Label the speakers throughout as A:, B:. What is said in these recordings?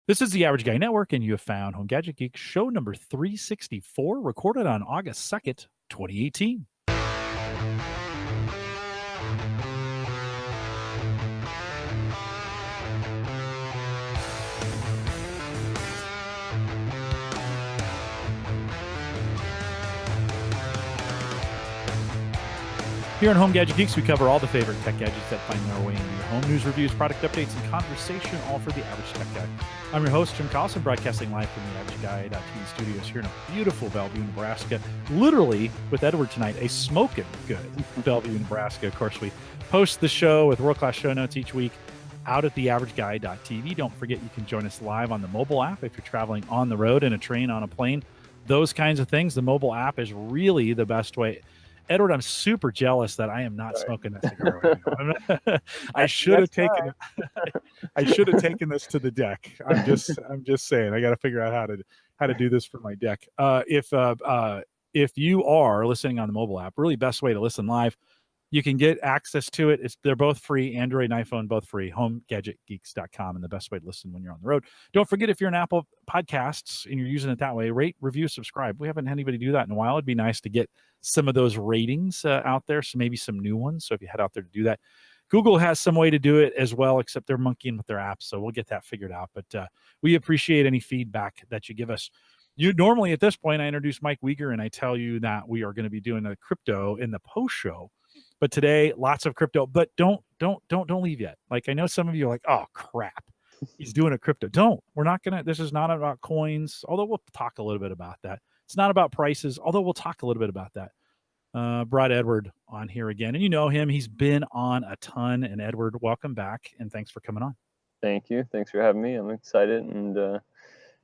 A: This is the Average Guy Network, and you have found Home Gadget Geek show number 364, recorded on August 2nd, 2018. Here on Home Gadget Geeks, we cover all the favorite tech gadgets that find their way into your home. News, reviews, product updates, and conversation, all for the average tech guy. I'm your host, Jim Collison, broadcasting live from the AverageGuy.tv studios here in a beautiful Bellevue, Nebraska. Literally, with Edward tonight, a smoking good Bellevue, Nebraska. Of course, we post the show with world-class show notes each week out at the AverageGuy.tv. Don't forget you can join us live on the mobile app if you're traveling on the road, in a train, on a plane, those kinds of things. The mobile app is really the best way. Edward, I'm super jealous that I am not smoking that cigar right now. I should have taken I should have taken this to the deck. I'm just saying. I got to figure out how to do this for my deck. If you are listening on the mobile app, really best way to listen live. You can get access to it. They're both free, Android and iPhone, both free. HomeGadgetGeeks.com, and the best way to listen when you're on the road. Don't forget, if you're an Apple Podcasts and you're using it that way, rate, review, subscribe. We haven't had anybody do that in a while. It'd be nice to get some of those ratings out there, so maybe some new ones. So if you head out there to do that, Google has some way to do it as well, except they're monkeying with their apps. So we'll get that figured out. But we appreciate any feedback that you give us. You normally, at this point, I introduce Mike Wieger and I tell you that we are going to be doing a crypto in the post show. But today, lots of crypto. But don't leave yet. Like, I know some of you are like, oh crap, he's doing a crypto. Don't. We're not gonna. This is not about coins. Although we'll talk a little bit about that. It's not about prices. Although we'll talk a little bit about that. Brought Edward on here again, and you know him. He's been on a ton. And Edward, welcome back, and thanks for coming on.
B: Thank you. Thanks for having me. I'm excited, and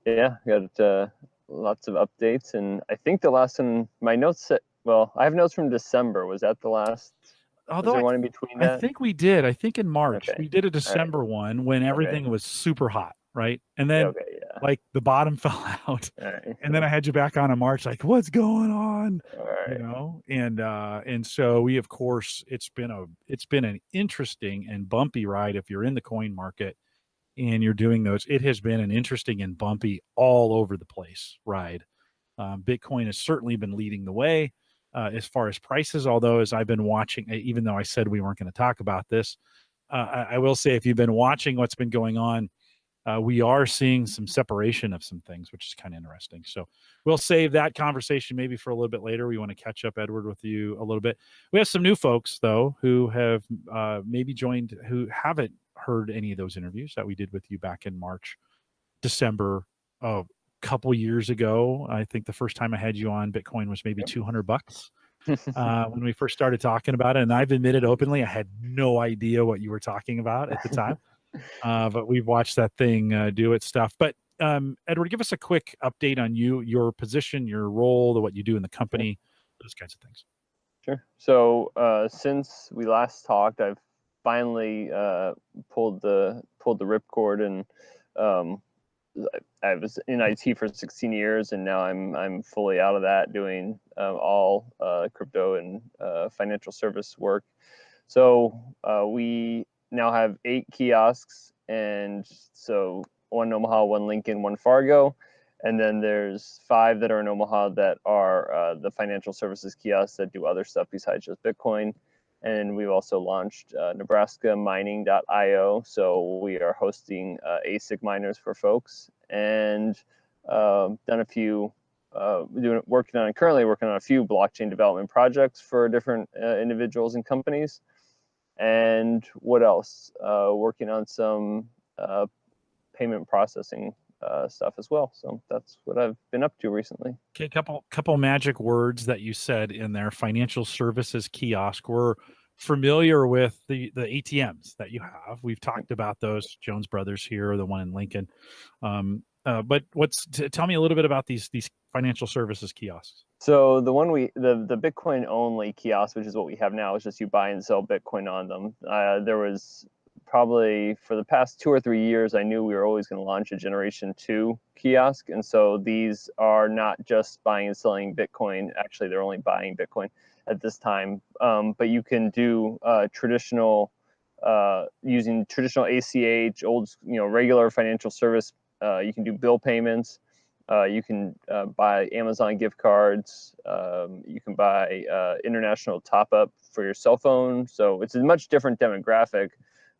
B: yeah, got lots of updates. And I think the last one, my notes said. Well, I have notes from December. Was that the last?
A: Although
B: was there one in between that?
A: I think we did. I think in March we did a December one when everything was super hot, right? And then like the bottom fell out, and then I had you back on in March. Like, what's going on? You know, and so we, of course, it's been an interesting and bumpy ride if you're in the coin market and you're doing those. It has been an interesting and bumpy all over the place ride. Bitcoin has certainly been leading the way. As far as prices, although as I've been watching, even though I said we weren't going to talk about this, I will say if you've been watching what's been going on, we are seeing some separation of some things, which is kind of interesting. So we'll save that conversation maybe for a little bit later. We want to catch up, Edward, with you a little bit. We have some new folks, though, who have maybe joined, who haven't heard any of those interviews that we did with you back in March, December of couple years ago. I think the first time I had you on, Bitcoin was maybe $200 when we first started talking about it. And I've admitted openly, I had no idea what you were talking about at the time. But we've watched that thing do its stuff. But Edward, give us a quick update on you, your position, your role, what you do in the company, those kinds of things.
B: Sure. So since we last talked, I've finally pulled the ripcord, and I was in IT for 16 years, and now I'm fully out of that, doing all crypto and financial service work. So we now have 8 kiosks, and so 1 in Omaha, 1 in Lincoln, 1 in Fargo, and then there's 5 that are in Omaha that are the financial services kiosks that do other stuff besides just Bitcoin. And we've also launched Nebraska mining.io. So we are hosting ASIC miners for folks, and done a few, currently working on a few blockchain development projects for different individuals and companies. And what else? Working on some payment processing stuff as well. So that's what I've been up to recently.
A: Okay, couple magic words that you said in there. Financial services kiosk. We're familiar with the ATMs that you have. We've talked about those. Jones Brothers here, the one in Lincoln. But tell me a little bit about these financial services kiosks.
B: So the one the Bitcoin only kiosk, which is what we have now, is just you buy and sell Bitcoin on them. There was probably for the past 2 or 3 years, I knew we were always going to launch a Generation 2 kiosk. And so these are not just buying and selling Bitcoin. Actually, they're only buying Bitcoin at this time. But you can do traditional, using traditional ACH, regular financial service You can do bill payments. You can buy Amazon gift cards. You can buy international top-up for your cell phone. So it's a much different demographic.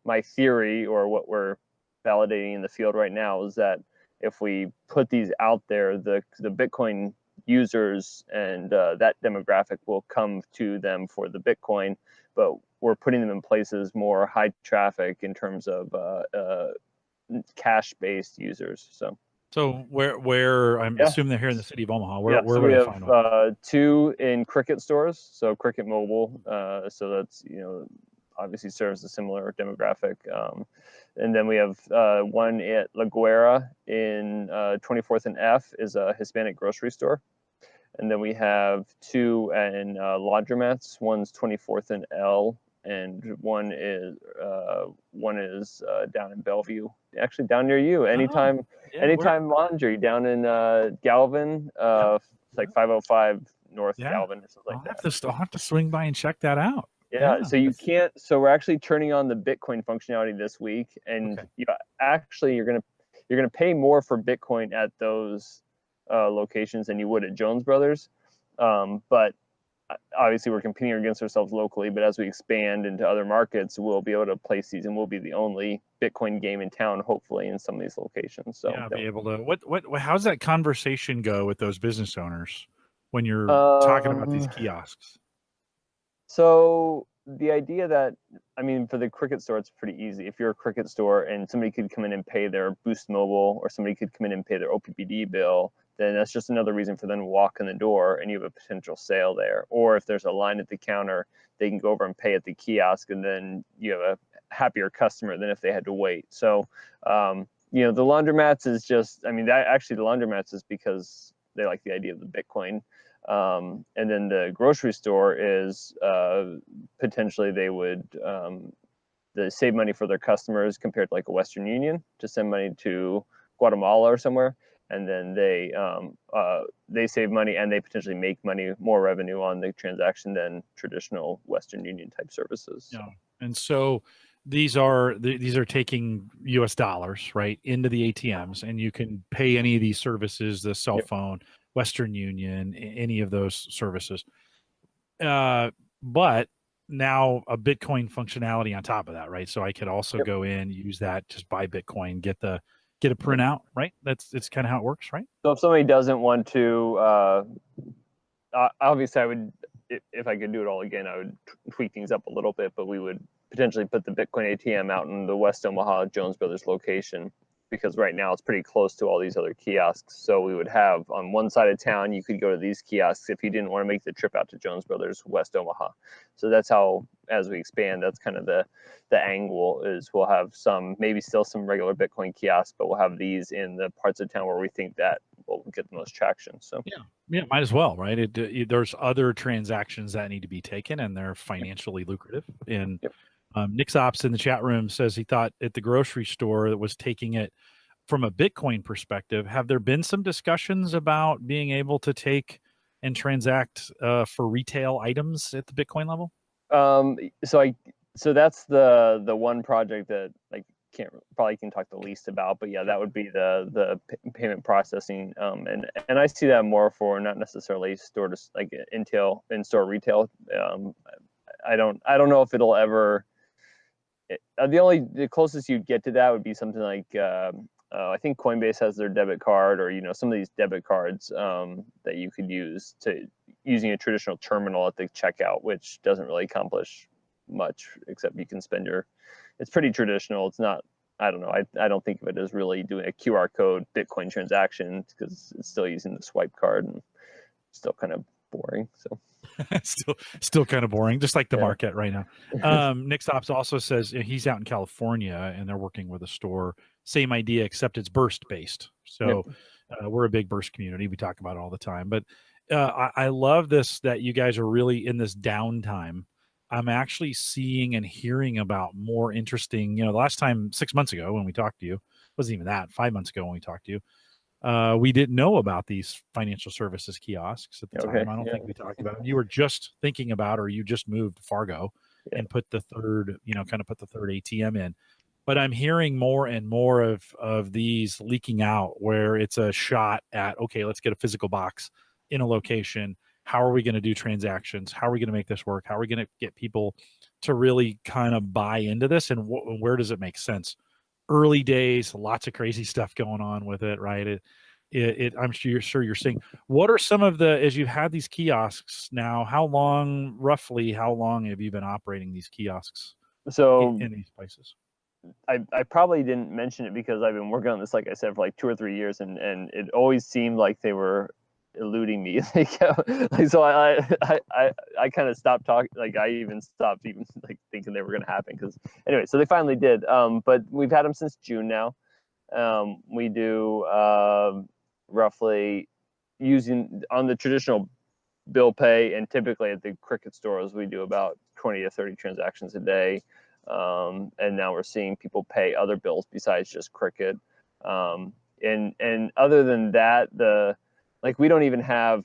B: My theory, or what we're validating in the field right now, is that if we put these out there, the Bitcoin users and that demographic will come to them for the Bitcoin, but we're putting them in places more high traffic in terms of cash-based users.
A: So where I'm assuming they're here in the city of Omaha. Where
B: so
A: would
B: we
A: I find them?
B: have 2 in Cricket stores, so Cricket Mobile. So that's, obviously serves a similar demographic. And then we have 1 at La Guera in 24th and F, is a Hispanic grocery store. And then we have 2 in laundromats. One's 24th and L, and one is down in Bellevue, actually down near you. Anytime Laundry down in Galvin, it's like 505 North Galvin or something like that.
A: I'll have to swing by and check that out.
B: Yeah, so you can't. So we're actually turning on the Bitcoin functionality this week, and actually you're gonna pay more for Bitcoin at those locations than you would at Jones Brothers, but obviously we're competing against ourselves locally. But as we expand into other markets, we'll be able to place these, and we'll be the only Bitcoin game in town, hopefully, in some of these locations. So
A: be able to. What? How's that conversation go with those business owners when you're talking about these kiosks?
B: So the idea that, for the Cricket store, it's pretty easy. If you're a Cricket store and somebody could come in and pay their Boost Mobile, or somebody could come in and pay their OPPD bill, then that's just another reason for them to walk in the door, and you have a potential sale there. Or if there's a line at the counter, they can go over and pay at the kiosk, and then you have a happier customer than if they had to wait. So, the laundromats is just, the laundromats is because they like the idea of the Bitcoin. And then the grocery store is potentially they would save money for their customers compared to like a Western Union to send money to Guatemala or somewhere, and then they save money, and they potentially make more revenue on the transaction than traditional Western Union type services.
A: Yeah, and so these are taking U.S. dollars right into the ATMs, and you can pay any of these services, the cell phone, Western Union, any of those services. But now a Bitcoin functionality on top of that, right? So I could also go in, use that, just buy Bitcoin, get a printout, right? That's kind of how it works, right?
B: So if somebody doesn't want to, obviously I would, if I could do it all again, I would tweak things up a little bit, but we would potentially put the Bitcoin ATM out in the West Omaha Jones Brothers location, because right now it's pretty close to all these other kiosks. So we would have on one side of town, you could go to these kiosks if you didn't want to make the trip out to Jones Brothers West Omaha. So that's how, as we expand, that's kind of the angle, is we'll have maybe still some regular Bitcoin kiosks, but we'll have these in the parts of town where we think that will get the most traction. So
A: yeah, might as well, right? There's other transactions that need to be taken, and they're financially lucrative. And Nick's Ops in the chat room says he thought at the grocery store that was taking it from a Bitcoin perspective. Have there been some discussions about being able to take and transact for retail items at the Bitcoin level?
B: So that's the one project that I can talk the least about, but yeah, that would be the payment processing, and I see that more for not necessarily store to like in-store retail. I don't know if it'll ever. The closest you'd get to that would be something like I think Coinbase has their debit card, or some of these debit cards that you could use using a traditional terminal at the checkout, which doesn't really accomplish much except you can spend it's pretty traditional. It's not, I don't know, I don't think of it as really doing a QR code Bitcoin transaction, because it's still using the swipe card, and still kind of boring. So
A: still kind of boring, just like the market right now. Nick Stops also says he's out in California and they're working with a store. Same idea, except it's burst based. So we're a big burst community. We talk about it all the time. But I love this, that you guys are really in this downtime. I'm actually seeing and hearing about more interesting, the last time 6 months ago when we talked to you, wasn't even that, 5 months ago when we talked to you, we didn't know about these financial services kiosks at the time. I don't think we talked about them. You were just thinking about, or you just moved to Fargo and put the third, put the third ATM in. but I'm hearing more and more of these leaking out where it's a shot at, okay, let's get a physical box in a location. How are we going to do transactions? How are we going to make this work? How are we going to get people to really kind of buy into this? And where does it make sense? Early days, lots of crazy stuff going on with it, right? I'm sure you're seeing. What are some of the, as you've had these kiosks now, roughly how long have you been operating these kiosks
B: So
A: in these places?
B: I probably didn't mention it because I've been working on this, like I said, for like 2 or 3 years, and it always seemed like they were eluding me. So I kind of stopped talking. Like I even stopped like thinking they were going to happen, because anyway, so they finally did. But we've had them since June now. We do roughly, using on the traditional bill pay, and typically at the Cricket stores we do about 20 to 30 transactions a day. And now we're seeing people pay other bills besides just Cricket. And other than that, we don't even have,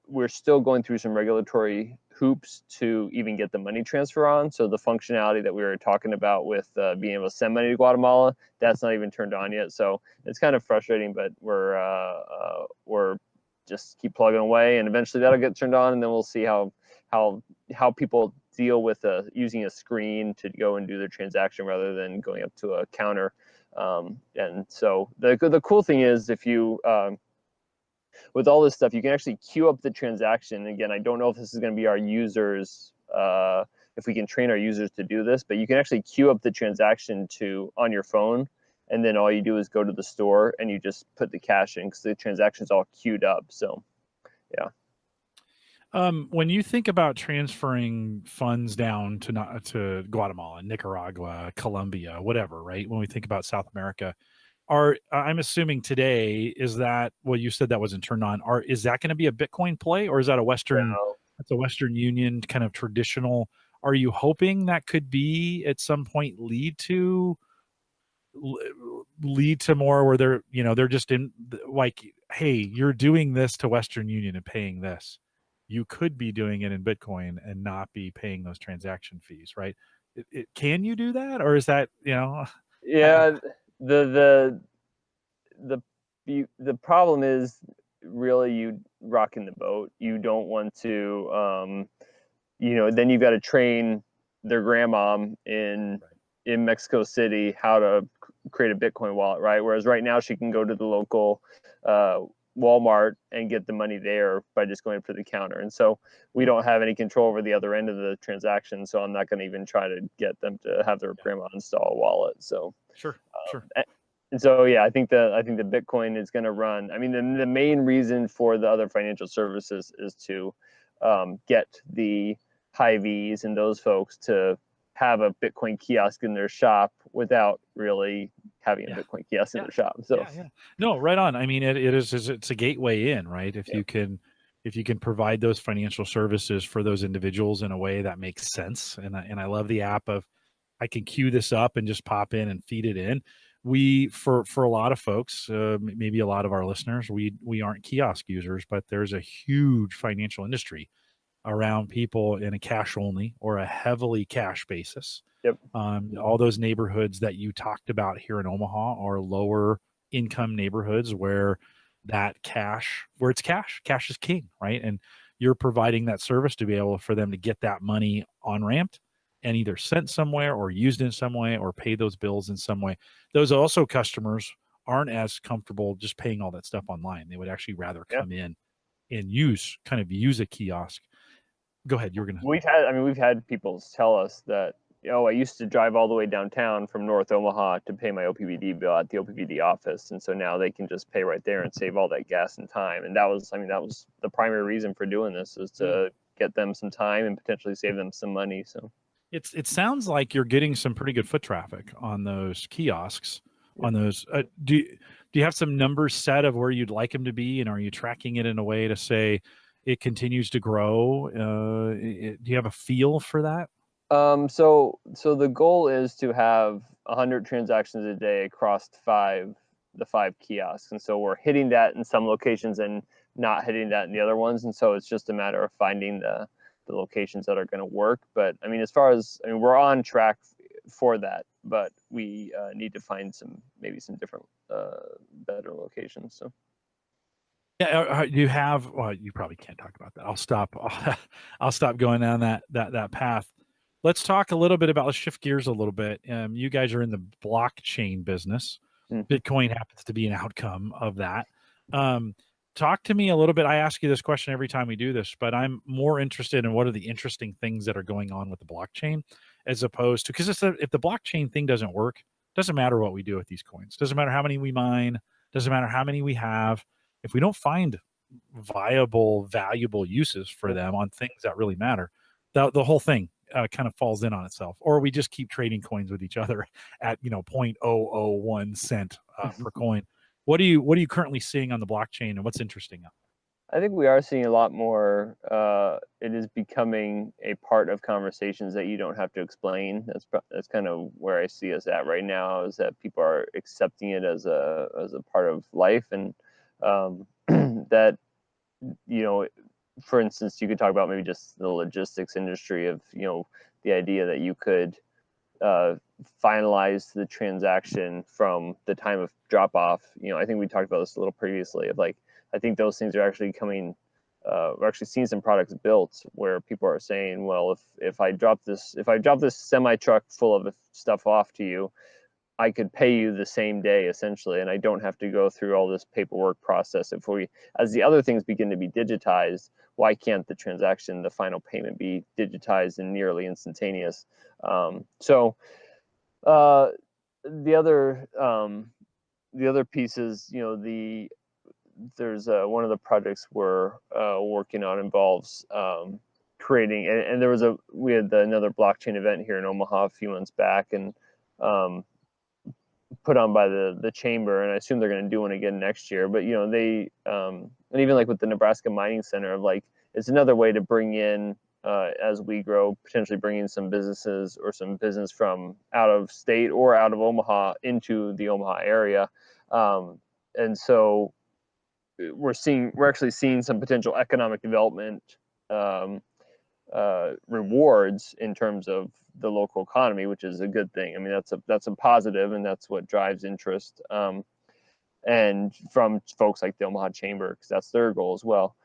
B: we're still going through some regulatory hoops to even get the money transfer on. So the functionality that we were talking about with being able to send money to Guatemala, that's not even turned on yet. So it's kind of frustrating, but we're just keep plugging away, and eventually that'll get turned on, and then we'll see how people deal with using a screen to go and do their transaction rather than going up to a counter. And so the cool thing is, if you with all this stuff, you can actually queue up the transaction. Again, I don't know if this is going to be our users, if we can train our users to do this, but you can actually queue up the transaction on your phone, and then all you do is go to the store and you just put the cash in, because the transaction's all queued up. So, yeah.
A: When you think about transferring funds down to Guatemala, Nicaragua, Colombia, whatever, right? When we think about South America, I'm assuming today, is that, well, you said that wasn't turned on. Is that going to be a Bitcoin play, or is that that's a Western Union kind of traditional? Are you hoping that could be at some point lead to more where they're just in, like, hey, you're doing this to Western Union and paying this. You could be doing it in Bitcoin and not be paying those transaction fees, right? Can you do that, or is that,
B: Yeah, the problem is really you rocking the boat. You don't want to, then you've got to train their grandmom in Mexico City how to create a Bitcoin wallet, right? Whereas right now she can go to the local Walmart and get the money there by just going up to the counter. And so we don't have any control over the other end of the transaction. So I'm not going to even try to get them to have their grandma install a wallet. So
A: sure.
B: And so, yeah, I think the Bitcoin is going to run. I mean, the main reason for the other financial services is to get the Hy-Vees and those folks to have a Bitcoin kiosk in their shop without really having a Bitcoin kiosk in their shop. So
A: no, right on. I mean, it's a gateway in, right? If you can provide those financial services for those individuals in a way that makes sense. And I love the app of, I can queue this up and just pop in and feed it in. For a lot of folks, maybe a lot of our listeners, we aren't kiosk users, but there's a huge financial industry around people in a cash only or a heavily cash basis.
B: Yep.
A: All those neighborhoods that you talked about here in Omaha are lower income neighborhoods where it's cash is king, right? And you're providing that service to be able for them to get that money on ramped and either sent somewhere or used in some way or pay those bills in some way. Those also customers aren't as comfortable just paying all that stuff online. They would actually rather come in and use a kiosk. Go ahead. You were going to.
B: We've had people tell us that, I used to drive all the way downtown from North Omaha to pay my OPVD bill at the OPVD office. And so now they can just pay right there and save all that gas and time. And that was the primary reason for doing this, is to get them some time and potentially save them some money. So
A: it sounds like you're getting some pretty good foot traffic on those kiosks. On those, do you have some numbers set of where you'd like them to be, and are you tracking it in a way to say it continues to grow? Do you have a feel for that?
B: So the goal is to have 100 transactions a day across the five kiosks, and so we're hitting that in some locations and not hitting that in the other ones, and so it's just a matter of finding the the locations that are going to work. But I mean, as far as, I mean, we're on track for that, but we need to find maybe some different, better locations. So.
A: Yeah, you have. Well, you probably can't talk about that. I'll stop. I'll stop going down that path. Let's talk a little bit about. Let's shift gears a little bit. You guys are in the blockchain business.
B: Mm-hmm.
A: Bitcoin happens to be an outcome of that. Talk to me a little bit. I ask you this question every time we do this, but I'm more interested in what are the interesting things that are going on with the blockchain, as opposed to, because if the blockchain thing doesn't work, doesn't matter what we do with these coins. Doesn't matter how many we mine. Doesn't matter how many we have. If we don't find viable, valuable uses for them on things that really matter, the whole thing kind of falls in on itself. Or we just keep trading coins with each other at 0.001 cent per coin. What are you currently seeing on the blockchain, and what's interesting?
B: I think we are seeing a lot more. It is becoming a part of conversations that you don't have to explain. That's kind of where I see us at right now, is that people are accepting it as a part of life, and that, for instance, you could talk about maybe just the logistics industry of, the idea that you could finalize the transaction from the time of drop off. I think we talked about this a little previously, of like, I think those things are actually coming. We're actually seeing some products built where people are saying, well, if I drop this semi truck full of stuff off to you, I could pay you the same day, essentially, and I don't have to go through all this paperwork process. As the other things begin to be digitized, why can't the transaction, the final payment, be digitized and nearly instantaneous? The other pieces, there's one of the projects we're working on involves creating, and we had another blockchain event here in Omaha a few months back, and put on by the chamber, and I assume they're going to do one again next year. But they and even like with the Nebraska Mining Center, of like, it's another way to bring in, as we grow, potentially bringing some businesses or some business from out of state or out of Omaha into the Omaha area, and so we're actually seeing some potential economic development rewards in terms of the local economy, which is a good thing. I mean, that's a positive, and that's what drives interest, and from folks like the Omaha Chamber, because that's their goal as well.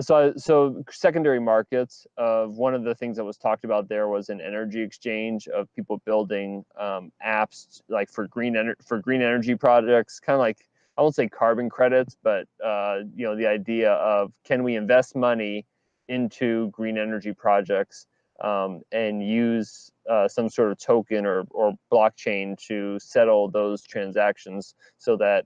B: So secondary markets, one of the things that was talked about there was an energy exchange of people building apps like for green energy projects, kind of like, I won't say carbon credits, but the idea of, can we invest money into green energy projects and use some sort of token or blockchain to settle those transactions, so that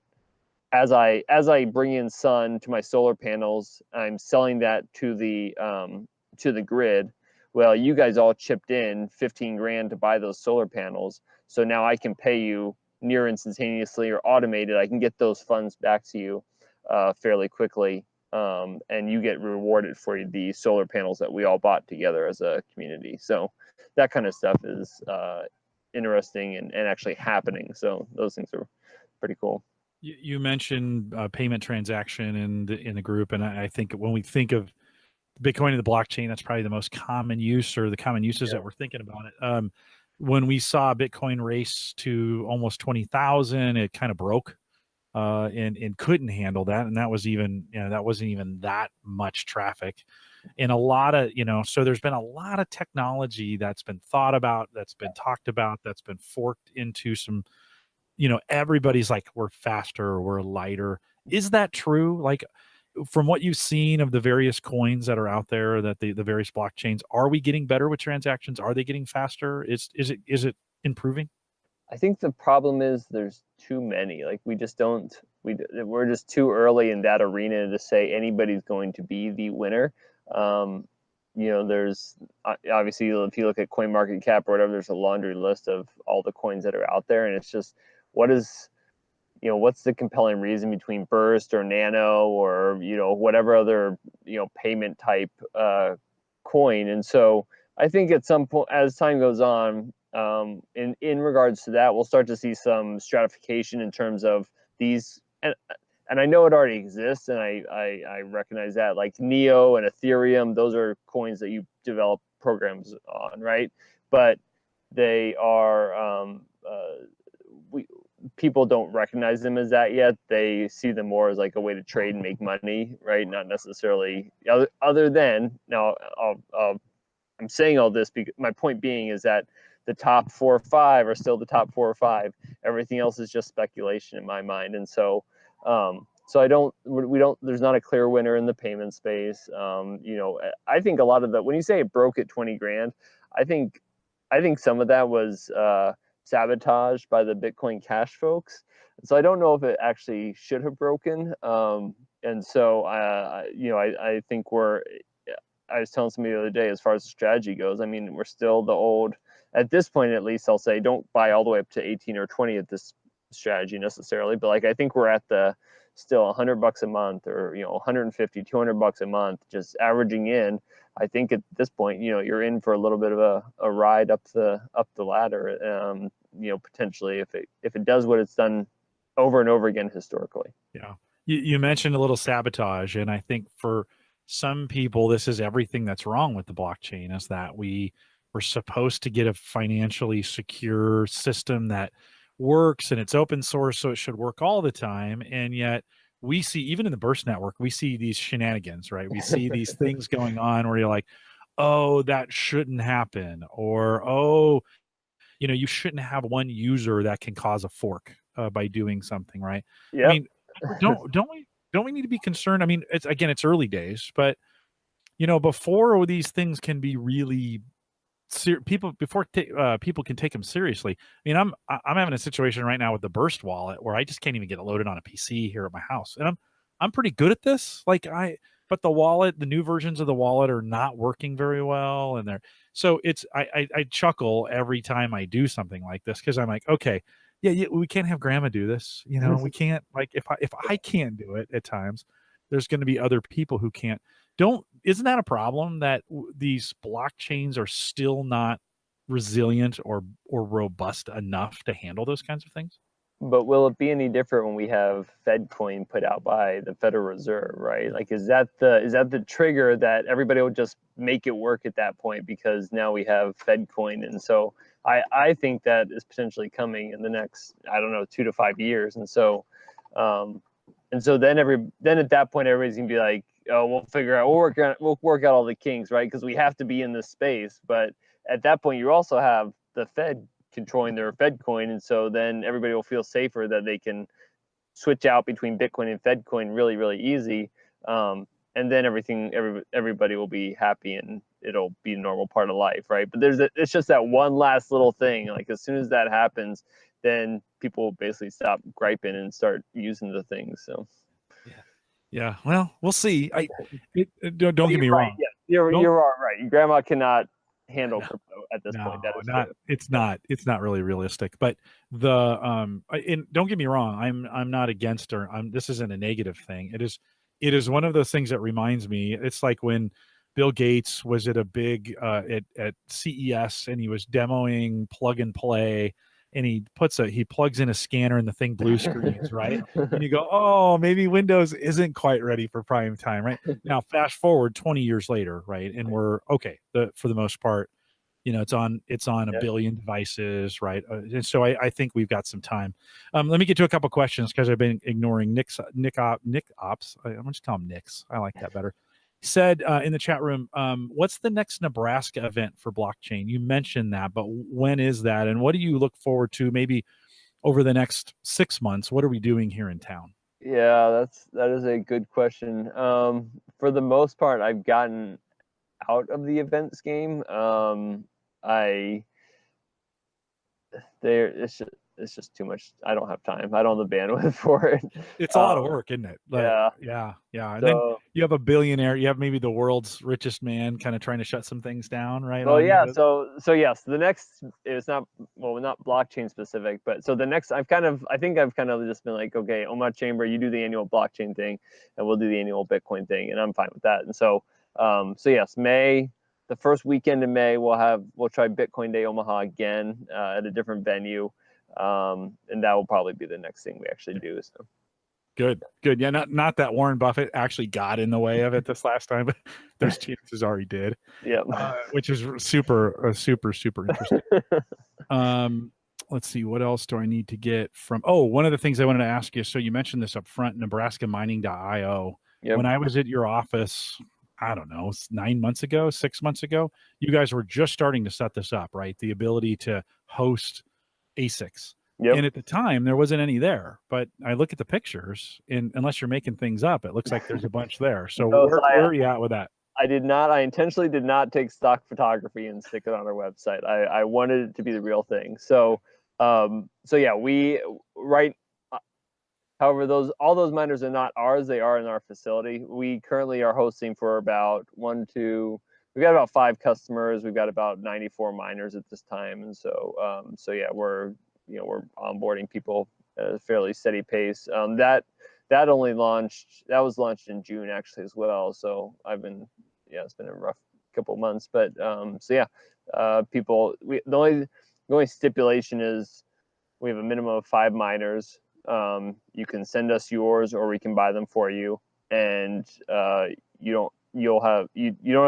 B: as I bring in sun to my solar panels, I'm selling that to the grid. Well, you guys all chipped in 15 grand to buy those solar panels, so now I can pay you near instantaneously or automated. I can get those funds back to you fairly quickly, and you get rewarded for the solar panels that we all bought together as a community. So that kind of stuff is interesting and actually happening. So those things are pretty cool.
A: You mentioned payment transaction in the group, and I think when we think of Bitcoin and the blockchain, that's probably the most common use, or the common uses that we're thinking about it. When we saw Bitcoin race to almost 20,000, it kind of broke and couldn't handle that, and that wasn't even that much traffic, and a lot of so there's been a lot of technology that's been thought about, that's been talked about, that's been forked into some. Everybody's like, we're faster, we're lighter. Is that true? Like, from what you've seen of the various coins that are out there, that the various blockchains, are we getting better with transactions? Are they getting faster? Is it improving?
B: I think the problem is there's too many. Like, we're just too early in that arena to say anybody's going to be the winner. There's obviously, if you look at CoinMarketCap or whatever, there's a laundry list of all the coins that are out there, and it's just, what's the compelling reason between Burst or Nano or whatever other payment type coin. And so I think at some point, as time goes on, in regards to that, we'll start to see some stratification in terms of these. And and I know it already exists, and I recognize that, like Neo and Ethereum, those are coins that you develop programs on, right? But they are people don't recognize them as that yet. They see them more as like a way to trade and make money, right? Not necessarily other than now. I'm saying all this because my point being is that the top 4 or 5 are still the top 4 or 5. Everything else is just speculation in my mind, and so we don't. There's not a clear winner in the payment space. I think a lot of when you say it broke at 20 grand, I think some of that was sabotaged by the Bitcoin Cash folks. So I don't know if it actually should have broken. And so I think I was telling somebody the other day, as far as the strategy goes, I mean, we're still the old, at this point, at least I'll say, don't buy all the way up to 18 or 20 at this strategy necessarily. But like, I think we're at the still $100 a month, or, 150, $200 a month, just averaging in. I think at this point, you're in for a little bit of a ride up the ladder, potentially if it does what it's done over and over again historically.
A: Yeah. You mentioned a little sabotage, and I think for some people, this is everything that's wrong with the blockchain, is that we're supposed to get a financially secure system that works, and it's open source, so it should work all the time. And yet we see, even in the Burst network, we see these shenanigans, right? We see these things going on where you're like, oh, that shouldn't happen, or, oh, you shouldn't have one user that can cause a fork by doing something, right?
B: Yeah.
A: I mean, don't we need to be concerned? I mean, it's early days, but before these things can be really people can take them seriously. I mean, I'm having a situation right now with the Burst wallet where I just can't even get it loaded on a PC here at my house, and I'm pretty good at this. But the new versions of the wallet are not working very well, and I chuckle every time I do something like this, because I'm like, okay, yeah, we can't have grandma do this. We can't, like, if I can't do it at times, there's going to be other people who can't. Isn't that a problem that these blockchains are still not resilient or robust enough to handle those kinds of things?
B: But will it be any different when we have FedCoin put out by the Federal Reserve, right? Like, is that the trigger that everybody will just make it work at that point, because now we have FedCoin? And so I think that is potentially coming in the next, I don't know, 2 to 5 years. And so then at that point, everybody's gonna be like, oh, we'll work out all the kinks, right? Because we have to be in this space. But at that point, you also have the Fed controlling their FedCoin, and so then everybody will feel safer that they can switch out between Bitcoin and FedCoin really, really easy, and then everybody will be happy, and it'll be a normal part of life, right? But it's just that one last little thing. Like, as soon as that happens, then people will basically stop griping and start using the things. So
A: yeah. Well, we'll see. Don't get me wrong.
B: Yeah, you're right. Grandma cannot handle crypto at this point. That is true.
A: It's not really realistic. But and don't get me wrong, I'm not against her. This isn't a negative thing. It is one of those things that reminds me. It's like when Bill Gates was at a big at CES, and he was demoing plug and play, and he plugs in a scanner and the thing blue screens, right? And you go, oh, maybe Windows isn't quite ready for prime time, right? Now, fast forward 20 years later, right? And we're okay. For the most part, it's on a billion devices, right? And so I think we've got some time. Let me get to a couple questions, because I've been ignoring Nick Ops. I'm just call him Nick's. I like that better. Said in the chat room, what's the next Nebraska event for blockchain? You mentioned that, but when is that, and what do you look forward to maybe over the next 6 months? What are we doing here in town?
B: Yeah, that is a good question. For the most part, I've gotten out of the events game. It's just too much. I don't have time. I don't have the bandwidth for it.
A: It's a lot of work, isn't it?
B: Yeah.
A: And then you have a billionaire. You have maybe the world's richest man kind of trying to shut some things down, right?
B: Well, yeah. So yes, the next is not blockchain specific, but so the next I think I've kind of just been like, okay, Omaha Chamber, you do the annual blockchain thing, and we'll do the annual Bitcoin thing, and I'm fine with that. And so yes, the first weekend in May, we'll try Bitcoin Day Omaha again at a different venue. And that will probably be the next thing we actually do. So
A: Good. Yeah, not that Warren Buffett actually got in the way of it this last time, but there's chances are he did.
B: Yeah.
A: Which is super interesting. Let's see, what else do I need to get from? Oh, one of the things I wanted to ask you. So you mentioned this up front, Nebraska Mining.io.
B: Yep.
A: When I was at your office, I don't know, 9 months ago, 6 months ago, you guys were just starting to set this up, right? The ability to host ASICs.
B: Yep.
A: And at the time, there wasn't any there. But I look at the pictures, and unless you're making things up, it looks like there's a bunch there. So where are you at with that?
B: I intentionally did not take stock photography and stick it on our website. I wanted it to be the real thing. So yeah, however, all those miners are not ours. They are in our facility. We currently are hosting for about we've got about 5 customers. We've got about 94 miners at this time. And so yeah, we're onboarding people at a fairly steady pace. That was launched in June actually as well. So it's been a rough couple of months, but the only stipulation is we have a minimum of 5 miners. You can send us yours, or we can buy them for you, and you don't have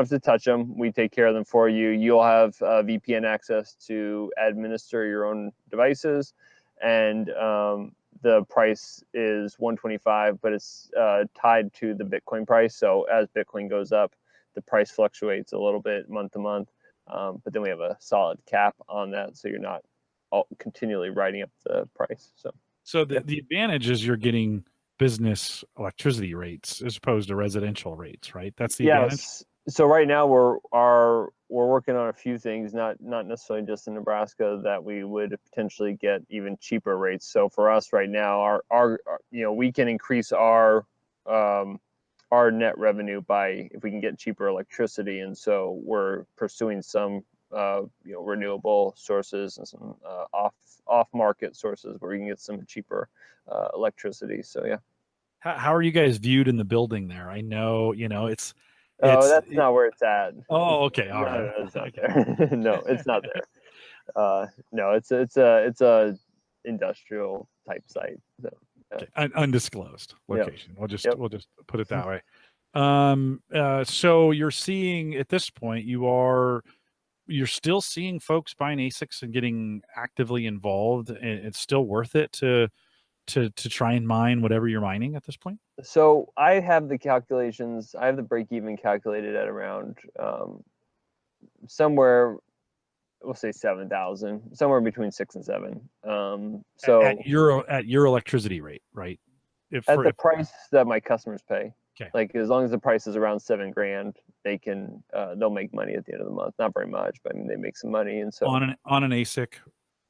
B: to touch them. We take care of them for you. You'll have VPN access to administer your own devices, and the price is $125, but it's tied to the Bitcoin price. So as Bitcoin goes up, the price fluctuates a little bit month to month, but then we have a solid cap on that, so you're not continually writing up the price.
A: So the advantage is you're getting business electricity rates as opposed to residential rates, right? That's the advantage.
B: So right now we're working on a few things, not necessarily just in Nebraska, that we would potentially get even cheaper rates. So for us right now, our we can increase our net revenue by if we can get cheaper electricity, and so we're pursuing some renewable sources and some off market sources where we can get some cheaper electricity. So yeah.
A: How are you guys viewed in the building there? I know it's.
B: That's not where it's at.
A: Oh, okay, all right.
B: No, it's not there. No, it's not there. No, it's a industrial type site. So,
A: okay. Undisclosed location.
B: Yep.
A: We'll just put it that way. So you're seeing at this point, you're still seeing folks buying ASICs and getting actively involved, and it's still worth it to try and mine whatever you're mining at this point?
B: So I have the calculations. I have the break even calculated at around somewhere, we'll say 7,000, somewhere between 6 and 7. So
A: at your electricity rate, right?
B: The price that my customers pay.
A: Okay.
B: Like as long as the price is around $7,000, they'll make money at the end of the month. Not very much, but I mean they make some money. And so
A: on an ASIC,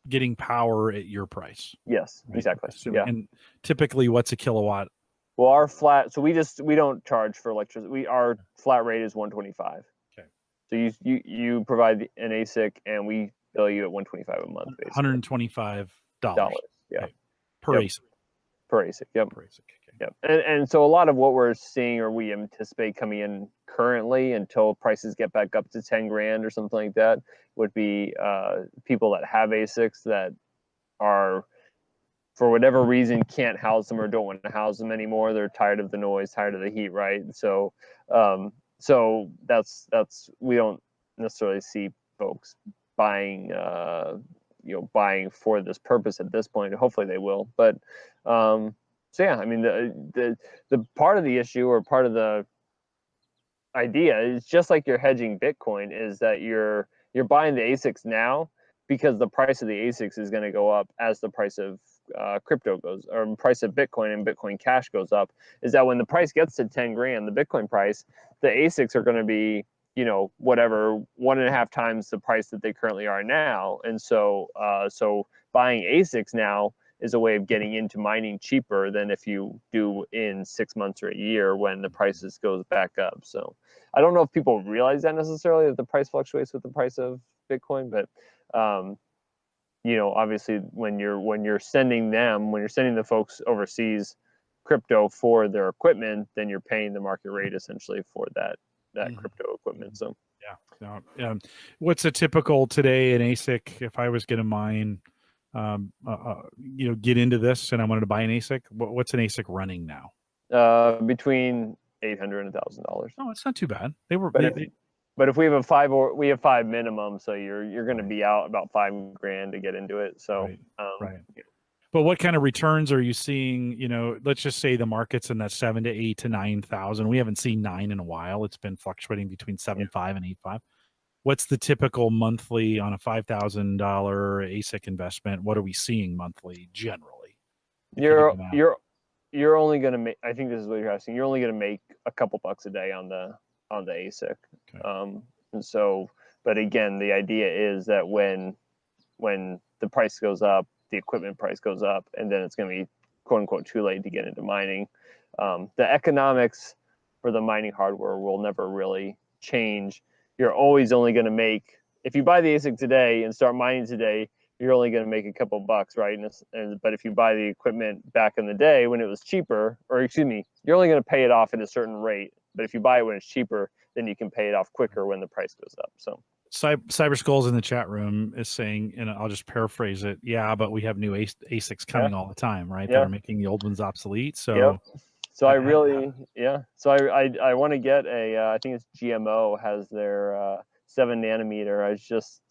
A: getting power at your price.
B: Yes, right? Exactly.
A: Yeah. And typically, what's a kilowatt?
B: Well, our flat. So we don't charge for electricity. Our flat rate is $125.
A: Okay.
B: So you provide an ASIC, and we bill you at $125 a month, basically.
A: $125.
B: Yeah.
A: Okay. Per ASIC.
B: Per ASIC. Yep.
A: Per ASIC. Okay.
B: Yep. And so a lot of what we're seeing, or we anticipate coming in currently until prices get back up to $10,000 or something like that, would be people that have ASICs that are, for whatever reason, can't house them or don't want to house them anymore. They're tired of the noise, tired of the heat, right? So that's we don't necessarily see folks buying for this purpose at this point. Hopefully they will, but so yeah, I mean the part of the issue, or part of the idea, is just like you're hedging Bitcoin, is that you're buying the ASICs now because the price of the ASICs is going to go up as the price of crypto goes, or price of Bitcoin and Bitcoin Cash goes up. Is that when the price gets to $10,000, the Bitcoin price, the ASICs are going to be whatever 1.5 times the price that they currently are now. And so buying ASICs now is a way of getting into mining cheaper than if you do in 6 months or a year when the prices goes back up. So I don't know if people realize that necessarily, that the price fluctuates with the price of Bitcoin, but obviously when you're sending the folks overseas crypto for their equipment, then you're paying the market rate essentially for that crypto equipment. So
A: yeah. What's a typical today an ASIC, if I was going to mine get into this and I wanted to buy an ASIC, what's an ASIC running now?
B: Between $800 and $1,000.
A: Oh, it's not too bad. They were,
B: But if we have we have 5 minimum, so you're going to be out about $5,000 to get into it. So
A: right. But what kind of returns are you seeing? Let's just say the market's in that 7 to 8 to 9,000. We haven't seen 9 in a while. It's been fluctuating between 7.5 and 8.5. What's the typical monthly on a $5,000 ASIC investment? What are we seeing monthly generally?
B: You're only going to make, I think this is what you're asking. You're only going to make a couple bucks a day on the ASIC. Okay. And so, but again, the idea is that when the price goes up, the equipment price goes up, and then it's going to be quote unquote too late to get into mining. The economics for the mining hardware will never really change. You're always only going to make, if you buy the ASIC today and start mining today, you're only going to make a couple bucks, right? But if you buy the equipment back in the day when it was cheaper, or excuse me, you're only going to pay it off at a certain rate. But if you buy it when it's cheaper, then you can pay it off quicker when the price goes up. So
A: Cyber Skulls in the chat room is saying, and I'll just paraphrase it. Yeah, but we have new ASICs coming all the time, right? That are making the old ones obsolete. So,
B: so I really, So I want to get I think it's GMO has their 7 nanometer. I was just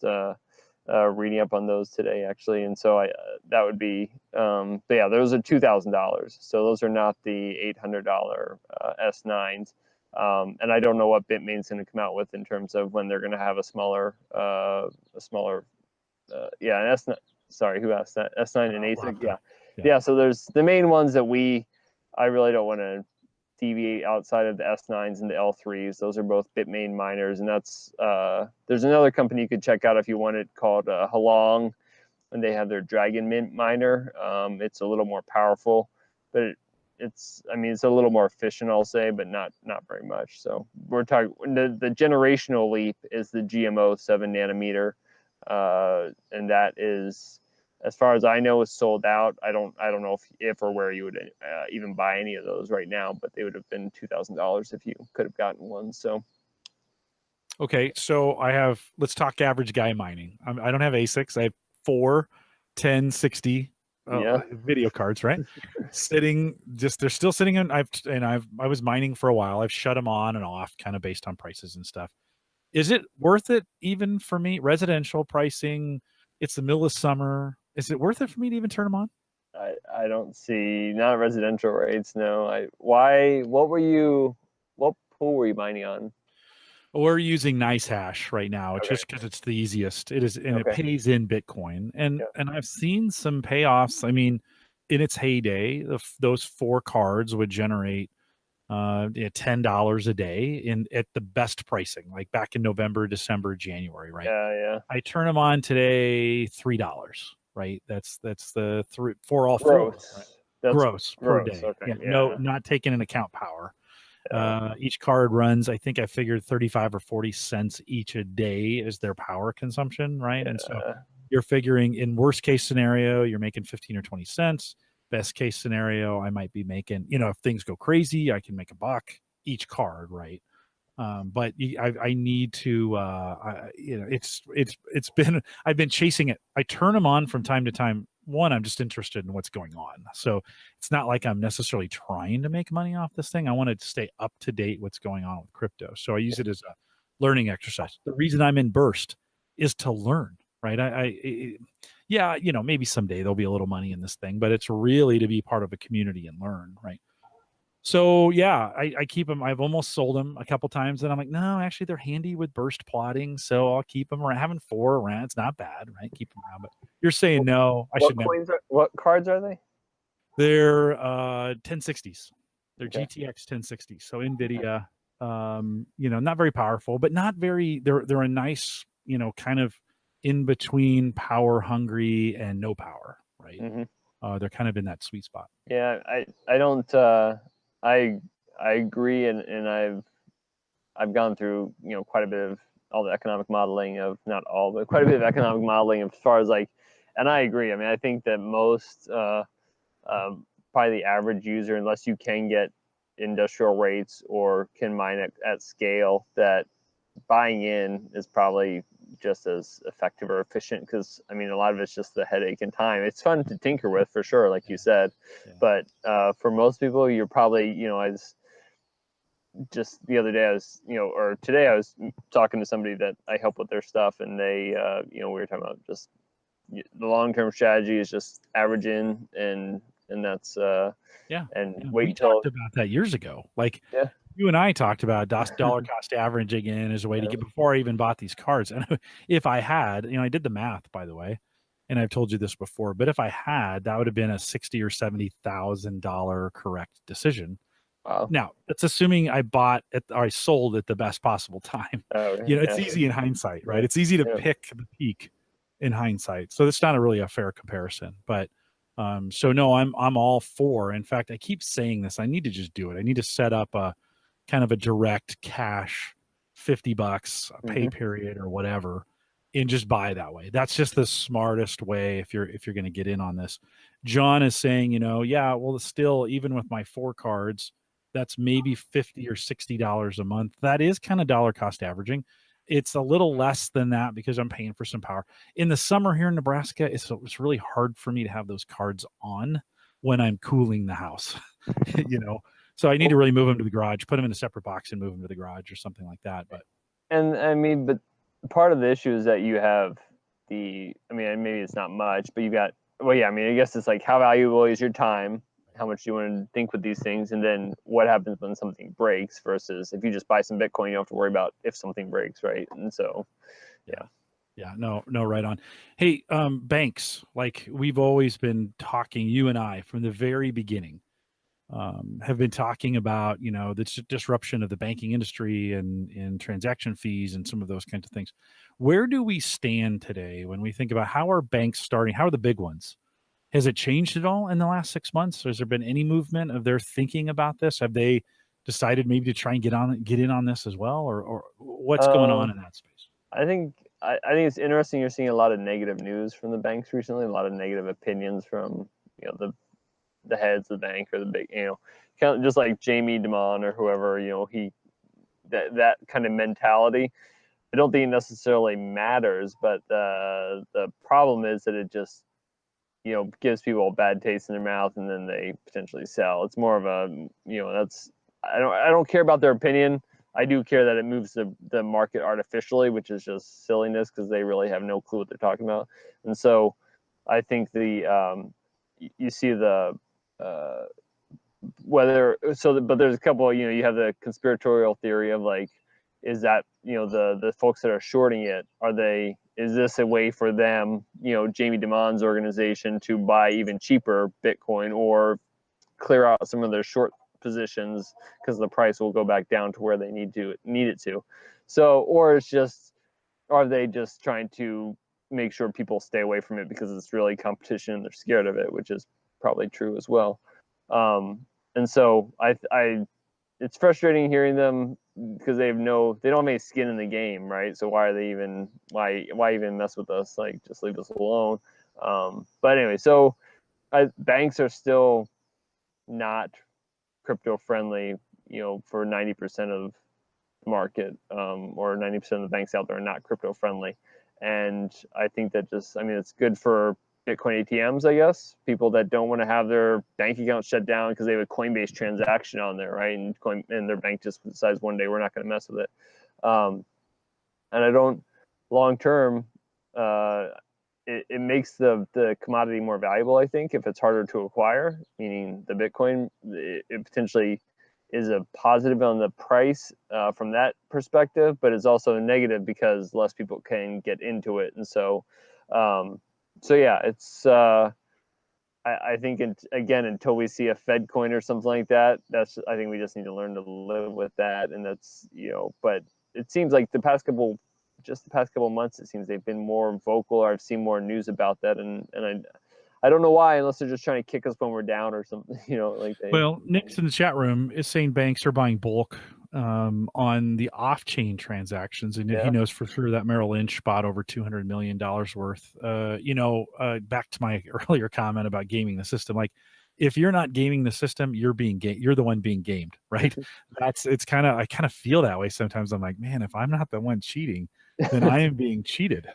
B: reading up on those today, actually, and so that would be, but yeah, those are $2,000. So those are not the $800 S9s. And I don't know what Bitmain's going to come out with in terms of when they're going to have an S9. Sorry, who asked that? S9 and ASIC. Yeah. So there's the main ones that I really don't want to deviate outside of the S9s and the L3s. Those are both Bitmain miners, and that's there's another company you could check out if you want it called Halong, and they have their Dragon Mint miner. It's a little more powerful, but it's a little more efficient, I'll say, but not very much. So we're talking the generational leap is the GMO 7 nanometer, and that is, as far as I know, is sold out. I don't know if or where you would even buy any of those right now, but they would have been $2,000 if you could have gotten one. So,
A: okay, so let's talk average guy mining. I don't have ASICs. I have 4 1060 video cards, right? They're still sitting in. I was mining for a while. I've shut them on and off, kind of based on prices and stuff. Is it worth it even for me? Residential pricing. It's the middle of summer. Is it worth it for me to even turn them on?
B: I don't see, not residential rates. No. What pool were you mining on?
A: We're using NiceHash right now. It's just because it's the easiest. It is, and it pays in Bitcoin. And I've seen some payoffs. I mean, in its heyday, those 4 cards would generate $10 a day at the best pricing, like back in November, December, January, right?
B: Yeah.
A: I turn them on today, $3, right? That's the 4 all
B: gross.
A: 4, right? Gross per day.
B: Okay.
A: No, not taking into account power. Each card runs, I think I figured 35 or 40 cents each a day is their power consumption, right? And so you're figuring in worst case scenario, you're making 15 or 20 cents. Best case scenario, I might be making, if things go crazy, I can make $1 each card, right? But I need to, I've been chasing it. I turn them on from time to time. One, I'm just interested in what's going on. So it's not like I'm necessarily trying to make money off this thing. I want to stay up to date what's going on with crypto. So I use it as a learning exercise. The reason I'm in Burst is to learn, right? Maybe someday there'll be a little money in this thing, but it's really to be part of a community and learn, right? So I keep them. I've almost sold them a couple times, and I'm like, no, actually, they're handy with burst plotting, so I'll keep them around. Having 4 around, it's not bad, right? Keep them around. But you're saying no, I should never.
B: What cards are they?
A: They're 1060s. They're GTX 1060s. So NVIDIA, not very powerful, but not very. They're a nice, kind of in between power hungry and no power, right? Mm-hmm. They're kind of in that sweet spot.
B: Yeah, I don't. I agree, and I've gone through quite a bit of all the economic modeling of, not all, but quite a bit of economic modeling as far as and I agree. I mean, I think that most probably the average user, unless you can get industrial rates or can mine at scale, that buying in is probably just as effective or efficient, because I mean a lot of it's just the headache and time. It's fun to tinker with for sure, like you said, but for most people, you're probably, you know, as just the other day I was, you know, or today I was talking to somebody that I help with their stuff, and they, you know, we were talking about just the long-term strategy is just average in, and that's wait
A: we
B: until
A: talked about that years ago. Like
B: yeah.
A: you and I talked about dollar cost averaging in as a way to get before I even bought these cards. And if I had, you know, I did the math, by the way, and I've told you this before, but if I had, that would have been a $60,000 or $70,000 correct decision.
B: Wow.
A: Now, that's assuming I bought it or I sold at the best possible time. You know, it's easy in hindsight, right? It's easy to pick the peak in hindsight. So that's not really a fair comparison. But so no, I'm all for. In fact, I keep saying this. I need to just do it. I need to set up a kind of a direct cash $50 a pay period or whatever, and just buy that way. That's just the smartest way if you're going to get in on this. John is saying, you know, yeah, well, still, even with my 4 cards, that's maybe $50 or $60 a month. That is kind of dollar cost averaging. It's a little less than that because I'm paying for some power. In the summer here in Nebraska, it's really hard for me to have those cards on when I'm cooling the house, you know. So I need to really move them to the garage, put them in a separate box and move them to the garage or something like that. But
B: and I mean, but part of the issue is that you have I mean, maybe it's not much, but you've got, well, yeah, I mean, I guess it's like how valuable is your time? How much do you want to think with these things? And then what happens when something breaks versus if you just buy some Bitcoin, you don't have to worry about if something breaks, right? And so,
A: yeah, no, right on. Hey, banks, like we've always been talking, you and I, from the very beginning, have been talking about, you know, the disruption of the banking industry and transaction fees and some of those kinds of things. Where do we stand today when we think about how are banks starting? How are the big ones? Has it changed at all in the last 6 months? Has there been any movement of their thinking about this? Have they decided maybe to try and get in on this as well, or what's going on in that space?
B: I think it's interesting. You're seeing a lot of negative news from the banks recently, a lot of negative opinions from, you know, the heads of the bank or the big, you know, kind of just like Jamie Dimon or whoever, you know, that kind of mentality. I don't think it necessarily matters, but the problem is that it just, you know, gives people a bad taste in their mouth, and then they potentially sell. It's more of a, you know, I don't care about their opinion. I do care that it moves the market artificially, which is just silliness because they really have no clue what they're talking about. And so I think you see but there's a couple, you know, you have the conspiratorial theory of like, is that, you know, the folks that are shorting it, is this a way for them, you know, Jamie Dimon's organization to buy even cheaper Bitcoin or clear out some of their short positions because the price will go back down to where they need it to. So, or are they just trying to make sure people stay away from it because it's really competition and they're scared of it, which is probably true as well. And so it's frustrating hearing them because they don't have any skin in the game, right? So why even mess with us? Like, just leave us alone. But anyway, so banks are still not crypto friendly, you know, for 90% of the market, or 90% of the banks out there are not crypto friendly. And I think that it's good for Bitcoin ATMs, I guess, people that don't want to have their bank account shut down because they have a Coinbase transaction on there, right? And their bank just decides one day we're not going to mess with it. And I don't, long term, it makes the commodity more valuable, I think, if it's harder to acquire, meaning the Bitcoin, it potentially is a positive on the price from that perspective, but it's also a negative because less people can get into it. And so, yeah, it's, I think, again, until we see a Fed coin or something like that, I think we just need to learn to live with that. And that's, you know, but it seems like the past couple months, it seems they've been more vocal, or I've seen more news about that. And I don't know why, unless they're just trying to kick us when we're down or something, you know, like
A: Well, Nick's in the chat room is saying banks are buying bulk on the off-chain transactions, and he knows for sure that Merrill Lynch bought over $200 million worth. You know, back to my earlier comment about gaming the system, like, if you're not gaming the system, you're the one being gamed, right? I kind of feel that way sometimes. I'm like, man, if I'm not the one cheating, then I am being cheated.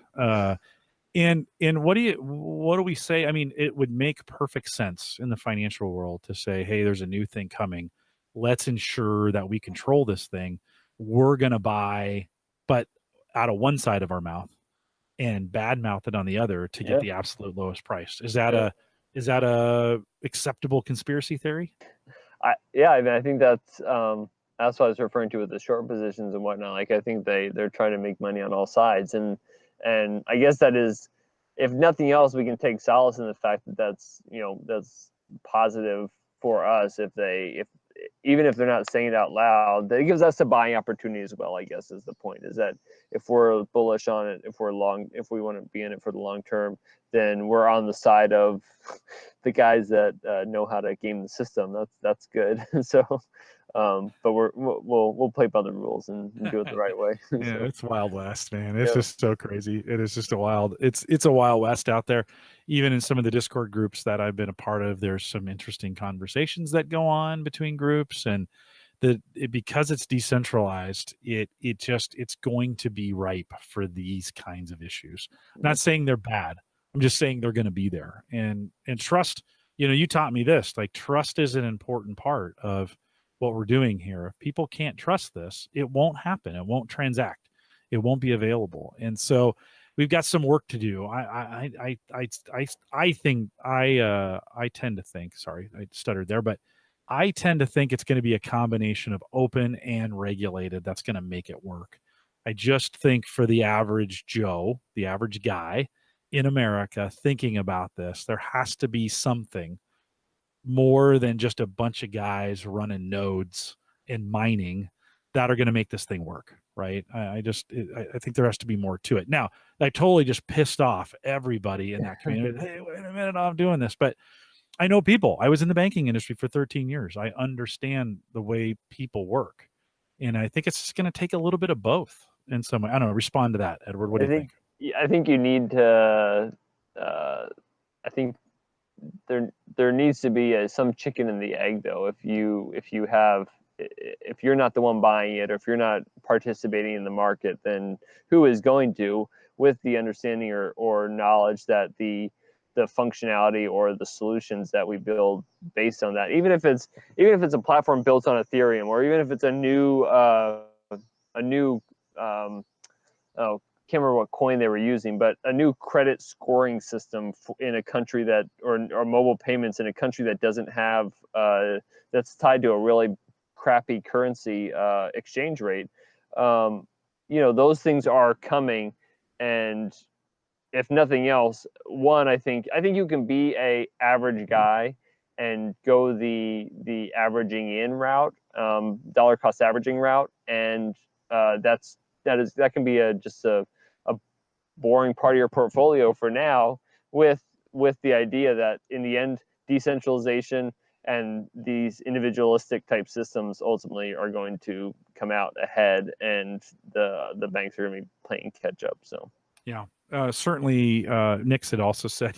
A: And what do we say? I mean, it would make perfect sense in the financial world to say, hey, there's a new thing coming. Let's ensure that we control this thing. We're gonna buy, but out of one side of our mouth and bad mouth it on the other to get
B: Yeah.
A: the absolute lowest price. Is that a acceptable conspiracy theory?
B: I mean, I think that's what I was referring to with the short positions and whatnot. Like, I think they're trying to make money on all sides, and I guess that is, if nothing else, we can take solace in the fact that that's positive for us. If even if they're not saying it out loud, that gives us a buying opportunity as well. I guess is the point, is that if we're bullish on it, if we want to be in it for the long term, then we're on the side of the guys that know how to game the system. That's good. So, but we'll play by the rules and do it the right way.
A: Yeah,
B: So,
A: it's Wild West, man. It's
B: yeah.
A: just so crazy. It is just it's a Wild West out there. Even in some of the Discord groups that I've been a part of, there's some interesting conversations that go on between groups, and because it's decentralized, it's going to be ripe for these kinds of issues. I'm not saying they're bad. I'm just saying they're going to be there. And trust, you taught me this, like trust is an important part of what we're doing here. If people can't trust this, it won't happen. It won't transact. It won't be available. And so we've got some work to do. I think I tend to think, sorry, I stuttered there, but I tend to think it's going to be a combination of open and regulated that's going to make it work. I just think for the average Joe, the average guy in America thinking about this, there has to be something more than just a bunch of guys running nodes and mining that are going to make this thing work, right? I think there has to be more to it. Now, I totally just pissed off everybody in that community. Hey, wait a minute, I'm doing this, but I know people. I was in the banking industry for 13 years. I understand the way people work, and I think it's just going to take a little bit of both in some way. I don't know. Respond to that, Edward. What do you think?
B: I think you need to. I think there needs to be some chicken in the egg, though. If you're not the one buying it, or if you're not participating in the market, then who is going to, with the understanding or knowledge that the functionality or the solutions that we build based on that, even if it's a platform built on Ethereum, or even if it's a new oh, can't remember what coin they were using, but a new credit scoring system in a country that, or mobile payments in a country that doesn't have, that's tied to a really crappy currency exchange rate. Those things are coming, and if nothing else, I think you can be a average guy and go the averaging in route, dollar cost averaging route, and that can be just a boring part of your portfolio for now, with the idea that in the end, decentralization and these individualistic type systems ultimately are going to come out ahead, and the banks are going to be playing catch up. So
A: yeah, certainly. Nix had also said,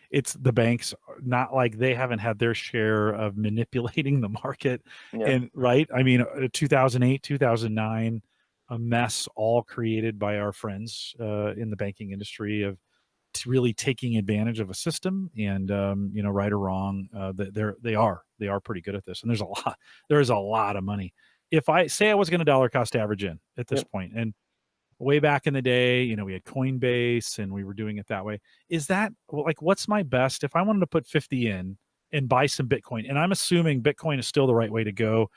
A: it's the banks, not like they haven't had their share of manipulating the market.
B: yeah.
A: And right, I mean, 2008, 2009, a mess all created by our friends in the banking industry of really taking advantage of a system. And right or wrong, they are pretty good at this. And there is a lot of money. If I say I was going to dollar cost average in at this point, and way back in the day, we had Coinbase and we were doing it that way. Is that like, what's my best if I wanted to put 50 in and buy some Bitcoin? And I'm assuming Bitcoin is still the right way to go.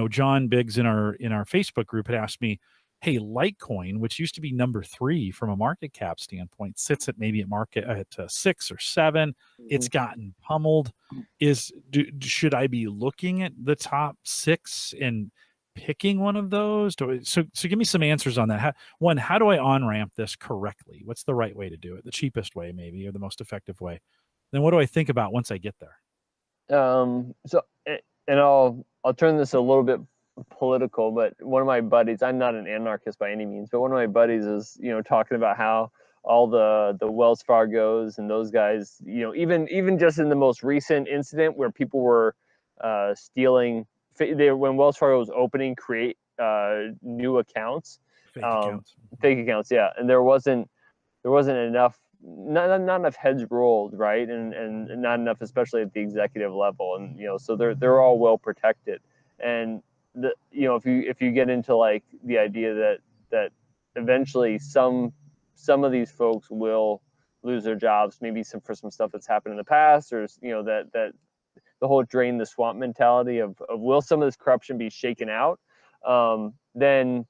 A: John Biggs in our Facebook group had asked me, hey, Litecoin, which used to be number 3 from a market cap standpoint, sits at maybe at 6 or 7. It's gotten pummeled. Should I be looking at the top 6 and picking one of those? So give me some answers on that. How do I on-ramp this correctly? What's the right way to do it? The cheapest way, maybe, or the most effective way? Then what do I think about once I get there?
B: So, and I'll turn this a little bit political, but one of my buddies, I'm not an anarchist by any means, but one of my buddies is, talking about how all the Wells Fargos and those guys, even just in the most recent incident where people were stealing, when Wells Fargo was opening, create new accounts,
A: Fake accounts.
B: Fake accounts, yeah, and there wasn't enough, not enough heads rolled, right, and not enough, especially at the executive level, and so they're all well protected, and if you get into like the idea that eventually some of these folks will lose their jobs, maybe for some stuff that's happened in the past, or that the whole drain the swamp mentality of will some of this corruption be shaken out, then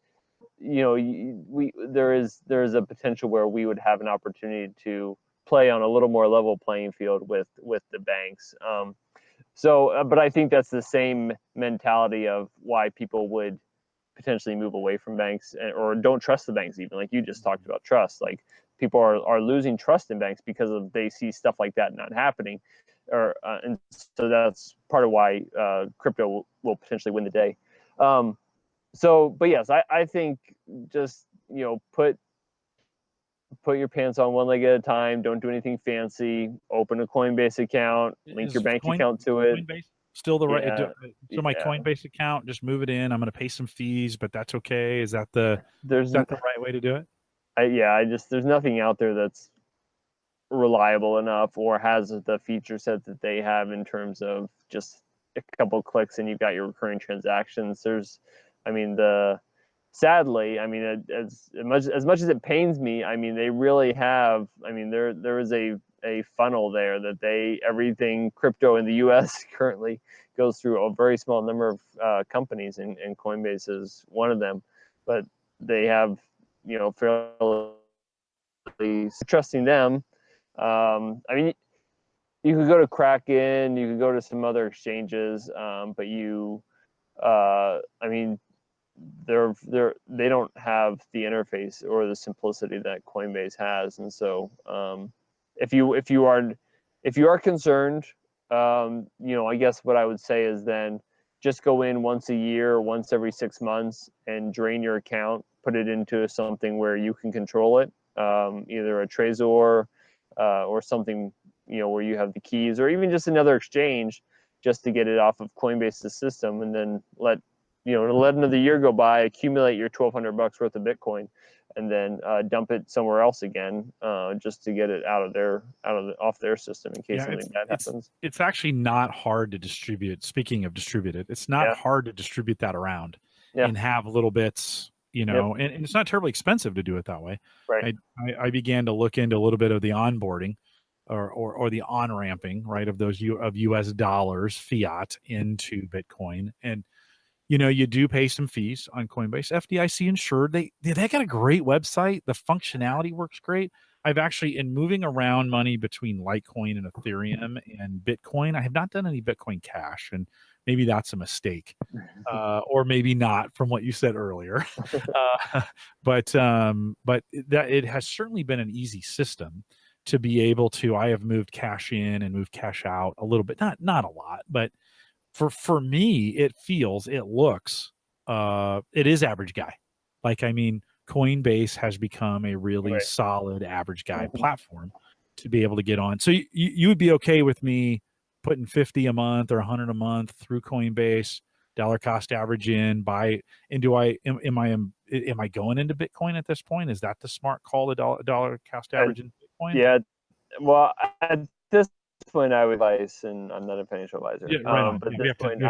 B: there is a potential where we would have an opportunity to play on a little more level playing field with the banks. But I think that's the same mentality of why people would potentially move away from banks or don't trust the banks, even like you just talked about trust. Like people are losing trust in banks because they see stuff like that not happening, and so that's part of why crypto will potentially win the day. But yes, I think just put your pants on one leg at a time. Don't do anything fancy. Open a Coinbase account. Link your bank account to it.
A: Coinbase still the right?
B: Yeah,
A: my Coinbase account, just move it in. I'm going to pay some fees, but that's okay. Is that the right way to do it?
B: There's nothing out there that's reliable enough or has the feature set that they have in terms of just a couple clicks and you've got your recurring transactions. Sadly, as much as it pains me, they really have. There is a funnel there that everything crypto in the U.S. currently goes through a very small number of companies, and Coinbase is one of them. But they have, fairly trusting them. You could go to Kraken, you could go to some other exchanges, but they don't have the interface or the simplicity that Coinbase has, and so if you are concerned, I guess what I would say is then just go in once a year, once every 6 months, and drain your account, put it into something where you can control it, either a Trezor or something where you have the keys, or even just another exchange, just to get it off of Coinbase's system, and then let another year go by, accumulate your $1,200 worth of Bitcoin, and then dump it somewhere else again, just to get it off their system in case something bad happens.
A: It's actually not hard to distribute. Speaking of distributed, it's not hard to distribute that around and have little bits, and it's not terribly expensive to do it that way.
B: Right.
A: I began to look into a little bit of the onboarding or the on-ramping, right, of those of US dollars fiat into Bitcoin. And you do pay some fees on Coinbase, FDIC insured. They got a great website. The functionality works great. I've actually, in moving around money between Litecoin and Ethereum and Bitcoin, I have not done any Bitcoin Cash, and maybe that's a mistake, or maybe not from what you said earlier. But it has certainly been an easy system to be able to. I have moved cash in and moved cash out a little bit, not a lot, but for me, it looks, it is average guy. Coinbase has become a really solid average guy platform to be able to get on. So you would be okay with me putting 50 a month or 100 a month through Coinbase, dollar cost average in, buy, and am I going into Bitcoin at this point? Is that the smart call, the dollar cost average in Bitcoin?
B: Yeah. Well, at this point I would advise, and I'm not a financial advisor.
A: Yeah, right. But at this point,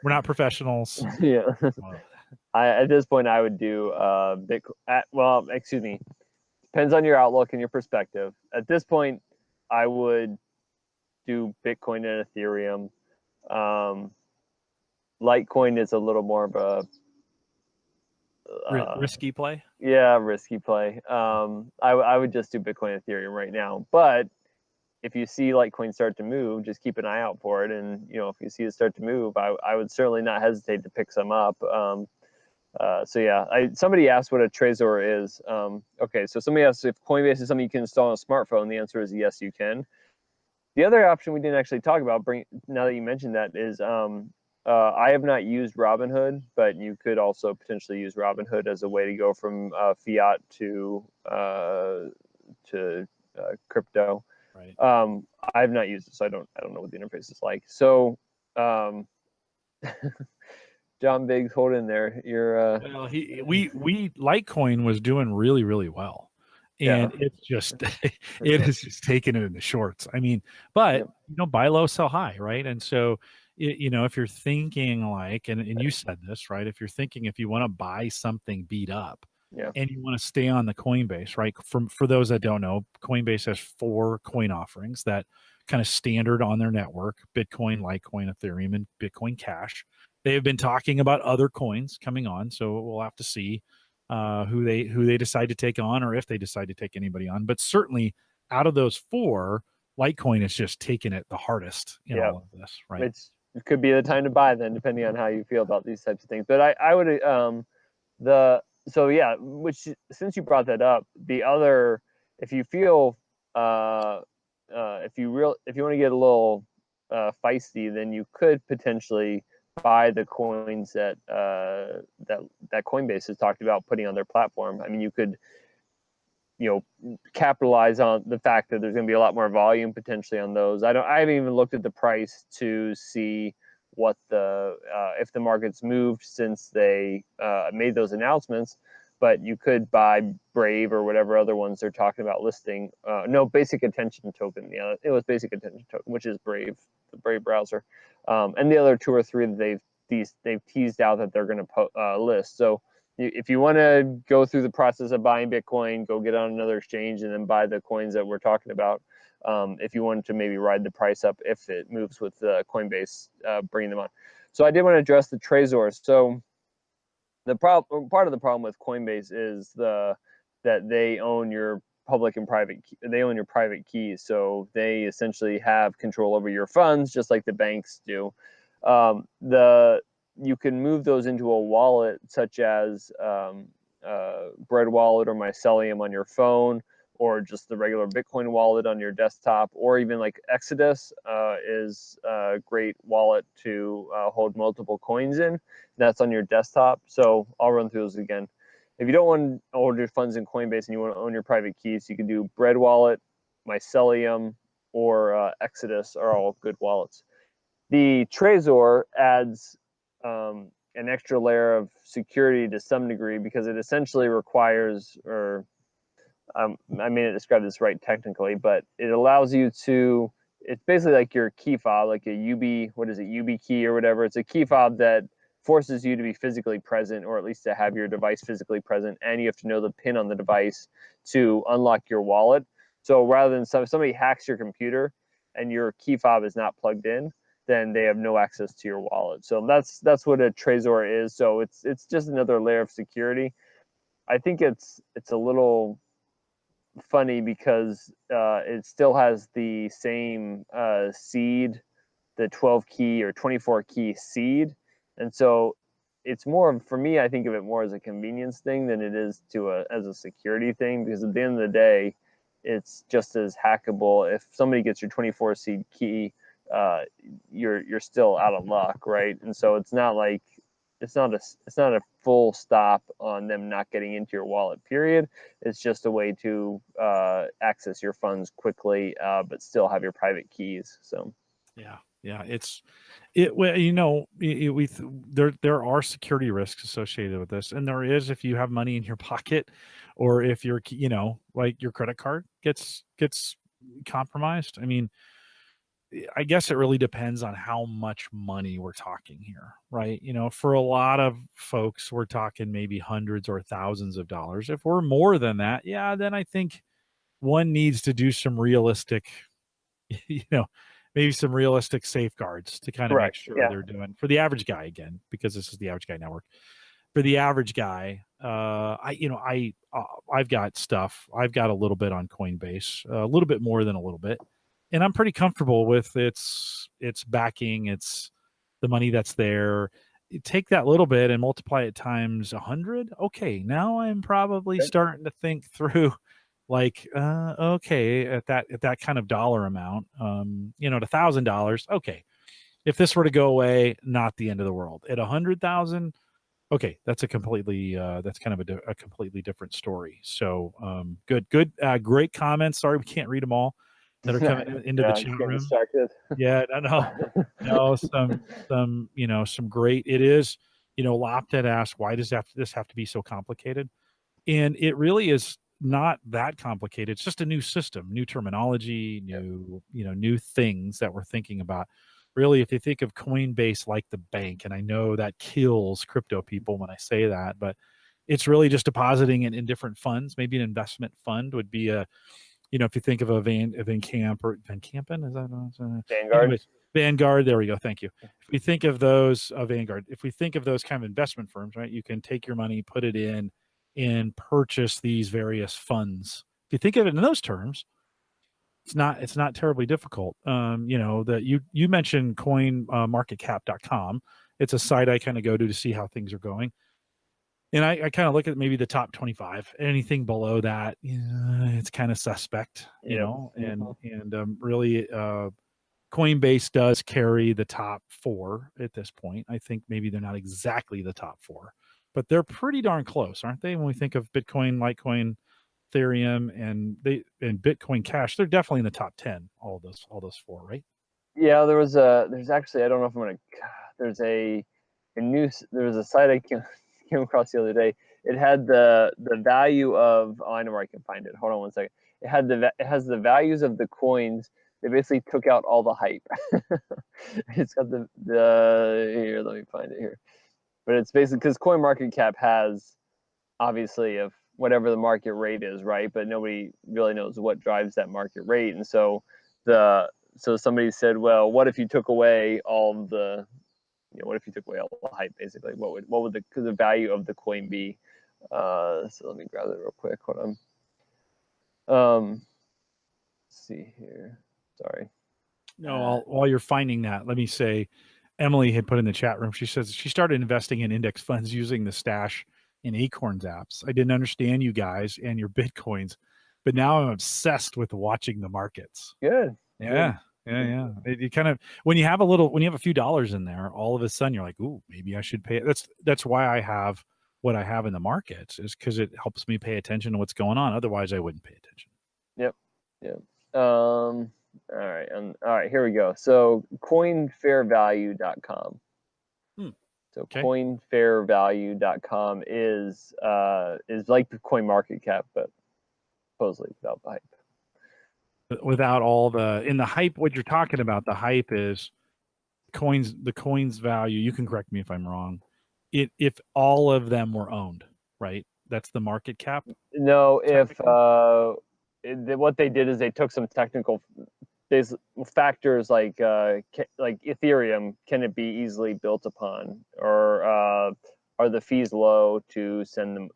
A: we're not professionals.
B: Yeah. At this point I would do Bitcoin. Excuse me. Depends on your outlook and your perspective. At this point, I would do Bitcoin and Ethereum. Litecoin is a little more of a
A: risky play.
B: Yeah, risky play. I would just do Bitcoin and Ethereum right now. But if you see Litecoin start to move, just keep an eye out for it. And if you see it start to move, I would certainly not hesitate to pick some up. Somebody asked what a Trezor is. Okay, so somebody asked if Coinbase is something you can install on a smartphone. The answer is yes, you can. The other option we didn't actually talk about, now that you mentioned that, is I have not used Robinhood, but you could also potentially use Robinhood as a way to go from fiat to crypto.
A: Right.
B: I have not used it, so I don't know what the interface is like. So John Biggs, hold in there. You're
A: Well, we Litecoin was doing really, really well,
B: yeah.
A: and it's just
B: For
A: it
B: sure.
A: is just taking it in the shorts. I mean, but
B: Yep.
A: buy low, sell high, right? And so if you're thinking like, and you said this, right? If you're thinking if you want to buy something beat up,
B: Yeah.
A: and you want to stay on the Coinbase, right? For those that don't know, Coinbase has 4 coin offerings that kind of standard on their network: Bitcoin, Litecoin, Ethereum, and Bitcoin Cash. They have been talking about other coins coming on, so we'll have to see who they decide to take on, or if they decide to take anybody on. But certainly, out of those 4, Litecoin is just taking it the hardest in all of this, right?
B: It could be the time to buy then, depending on how you feel about these types of things. But I would which, since you brought that up, the other, if you feel if you want to get a little feisty, then you could potentially buy the coins that Coinbase has talked about putting on their platform. I mean, you could capitalize on the fact that there's going to be a lot more volume potentially on those. I haven't even looked at the price to see what if the market's moved since they made those announcements, but you could buy Brave or whatever other ones they're talking about listing. No, Basic Attention Token. Yeah, it was Basic Attention Token, which is Brave, the Brave browser, and the other 2 or 3 that they've teased out that they're going to list. So if you want to go through the process of buying Bitcoin, go get on another exchange and then buy the coins that we're talking about. If you wanted to maybe ride the price up if it moves with Coinbase bringing them on. So I did want to address the Trezor. So part of the problem with Coinbase is that they own your public and private they own your private keys. So they essentially have control over your funds, just like the banks do. You can move those into a wallet such as Bread Wallet or Mycelium on your phone, or just the regular Bitcoin wallet on your desktop, or even like Exodus is a great wallet to hold multiple coins in. That's on your desktop. So I'll run through those again. If you don't want to hold your funds in Coinbase and you want to own your private keys, you can do Bread Wallet, Mycelium, or Exodus are all good wallets. The Trezor adds an extra layer of security to some degree because it essentially requires, or I may not describe this right technically, but it allows you to, it's basically like your key fob, like a UB key or whatever. It's a key fob that forces you to be physically present, or at least to have your device physically present, and you have to know the PIN on the device to unlock your wallet. So rather than if somebody hacks your computer and your key fob is not plugged in, then they have no access to your wallet. So that's what a Trezor is. So it's just another layer of security. I think it's a little funny because it still has the same seed, the 12 key or 24 key seed, and so it's more, for me, I think of it more as a convenience thing than it is as a security thing, because at the end of the day, it's just as hackable. If somebody gets your 24 seed key, you're still out of luck, right? And so it's not a full stop on them not getting into your wallet, period. It's just a way to access your funds quickly, but still have your private keys. So
A: yeah, there are security risks associated with this, and there is if you have money in your pocket, or if your like your credit card gets compromised. I mean, I guess it really depends on how much money we're talking here, right? For a lot of folks, we're talking maybe hundreds or thousands of dollars. If we're more than that, yeah, then I think one needs to do some realistic, maybe some realistic safeguards to kind of make
B: correct.
A: sure
B: Yeah.
A: they're doing, for the average guy, again, because this is the Average Guy Network. For the average guy, I've got stuff. I've got a little bit on Coinbase, a little bit more than a little bit, and I'm pretty comfortable with its backing. It's the money that's there. You take that little bit and multiply it times 100. Okay, now I'm probably starting to think through, like, okay, at that kind of dollar amount, at $1,000. Okay, if this were to go away, not the end of the world. At 100,000. Okay, that's kind of a completely different story. So good, great comments. Sorry we can't read them all that are coming into the chat room.
B: Distracted.
A: Yeah, no, some great. It is, Lop had asked, why does this have to be so complicated? And it really is not that complicated. It's just a new system, new terminology, new things that we're thinking about. Really, if you think of Coinbase like the bank, and I know that kills crypto people when I say that, but it's really just depositing in different funds. Maybe an investment fund would be if you think of a Van Camp or Van Kampen, is that
B: Vanguard?
A: Anyways, Vanguard, there we go. Thank you. If we think of those, Vanguard, if we think of those kind of investment firms, right, you can take your money, put it in, and purchase these various funds. If you think of it in those terms, it's not terribly difficult. That you mentioned coinmarketcap.com. It's a site I kind of go to see how things are going. And I kind of look at maybe the top 25. Anything below that, it's kind of suspect, and really Coinbase does carry the top 4 at this point. I think maybe they're not exactly the top 4, but they're pretty darn close, aren't they? When we think of Bitcoin, Litecoin, Ethereum, and Bitcoin Cash, they're definitely in the top 10. All those 4, right?
B: Yeah, there's actually, I don't know if I'm gonna. There's a site I came across the other day. It had the value of. Oh, I know where I can find it. Hold on one second. It has the values of the coins. They basically took out all the hype. It's got the here. Let me find it here. But it's basically because CoinMarketCap has obviously of whatever the market rate is, right? But nobody really knows what drives that market rate, and so somebody said, well, what if you took away all of the what if you took away all the hype, basically? What would the value of the coin be? So let me grab it real quick. Hold on. Let's see here. Sorry.
A: No, while you're finding that, let me say, Emily had put in the chat room, she says she started investing in index funds using the Stash and Acorns apps. I didn't understand you guys and your Bitcoins, but now I'm obsessed with watching the markets.
B: Good.
A: Yeah. Yeah. You kind of, when you have a few dollars in there, all of a sudden you're like, ooh, maybe I should pay it. That's why I have what I have in the markets, is because it helps me pay attention to what's going on. Otherwise I wouldn't pay attention.
B: Yep. All right, here we go. So coinfairvalue.com. So
A: okay.
B: Coinfairvalue.com is like the coin market cap, but supposedly without the hype.
A: Without all in the hype, what you're talking about, the hype is the coin's value. You can correct me if I'm wrong. If all of them were owned, right? That's the market cap.
B: No, what they did is they took some technical factors like Ethereum. Can it be easily built upon, or are the fees low to send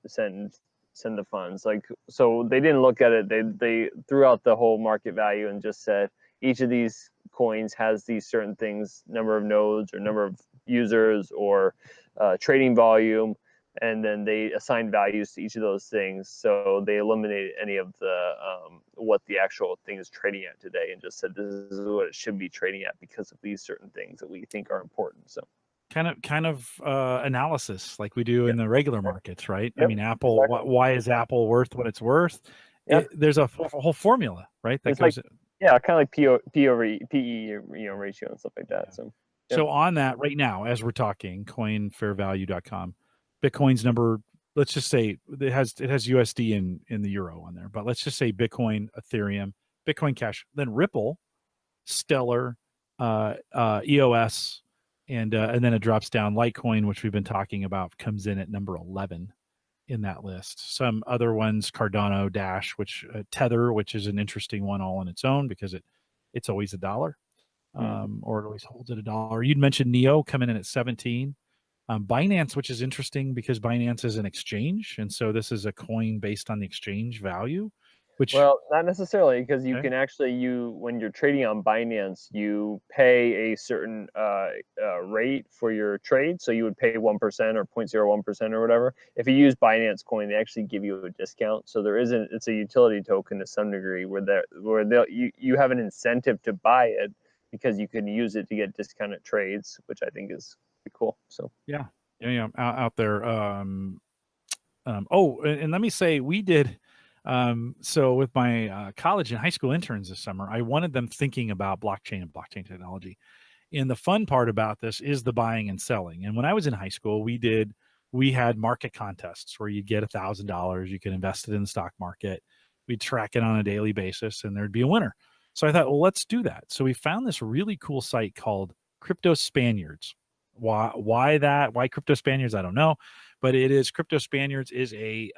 B: the funds? Like, so they didn't look at it. They threw out the whole market value and just said each of these coins has these certain things, number of nodes or number of users or trading volume, and then they assigned values to each of those things. So they eliminated any of the what the actual thing is trading at today, and just said this is what it should be trading at because of these certain things that we think are important. So
A: kind of analysis like we do in the regular markets, right?
B: Yep.
A: I mean, Apple.
B: Exactly.
A: Why is Apple worth what it's worth?
B: Yep.
A: There's a whole formula, right? That
B: it's
A: goes.
B: Kind of like P over PE, ratio and stuff like that. Yeah.
A: So on that right now, as we're talking, coinfairvalue.com, Bitcoin's number, let's just say it has USD in the euro on there, but let's just say Bitcoin, Ethereum, Bitcoin Cash, then Ripple, Stellar, EOS, and then it drops down. Litecoin, which we've been talking about, comes in at number 11 in that list. Some other ones, Cardano, Dash, which Tether, which is an interesting one all on its own because it's always $1. Or it always holds at $1. You'd mentioned Neo coming in at 17. Binance, which is interesting because Binance is an exchange, and so this is a coin based on the exchange value.
B: Well, not necessarily, because you can actually when you're trading on Binance, you pay a certain rate for your trade. So you would pay 1% or 0.01% or whatever. If you use Binance Coin, they actually give you a discount. So it's a utility token to some degree where you have an incentive to buy it, because you can use it to get discounted trades, which I think is pretty cool. So
A: yeah, out there. And let me say, we did. So with my college and high school interns this summer, I wanted them thinking about blockchain and blockchain technology, And the fun part about this is the buying and selling. And when I was in high school, we had market contests where you'd get $1,000, you could invest it in the stock market. We'd track it on a daily basis and there'd be a winner. So I thought, well, let's do that. So we found this really cool site called Crypto Spaniards. Why that? Why Crypto Spaniards? I don't know, but it is Crypto Spaniards is a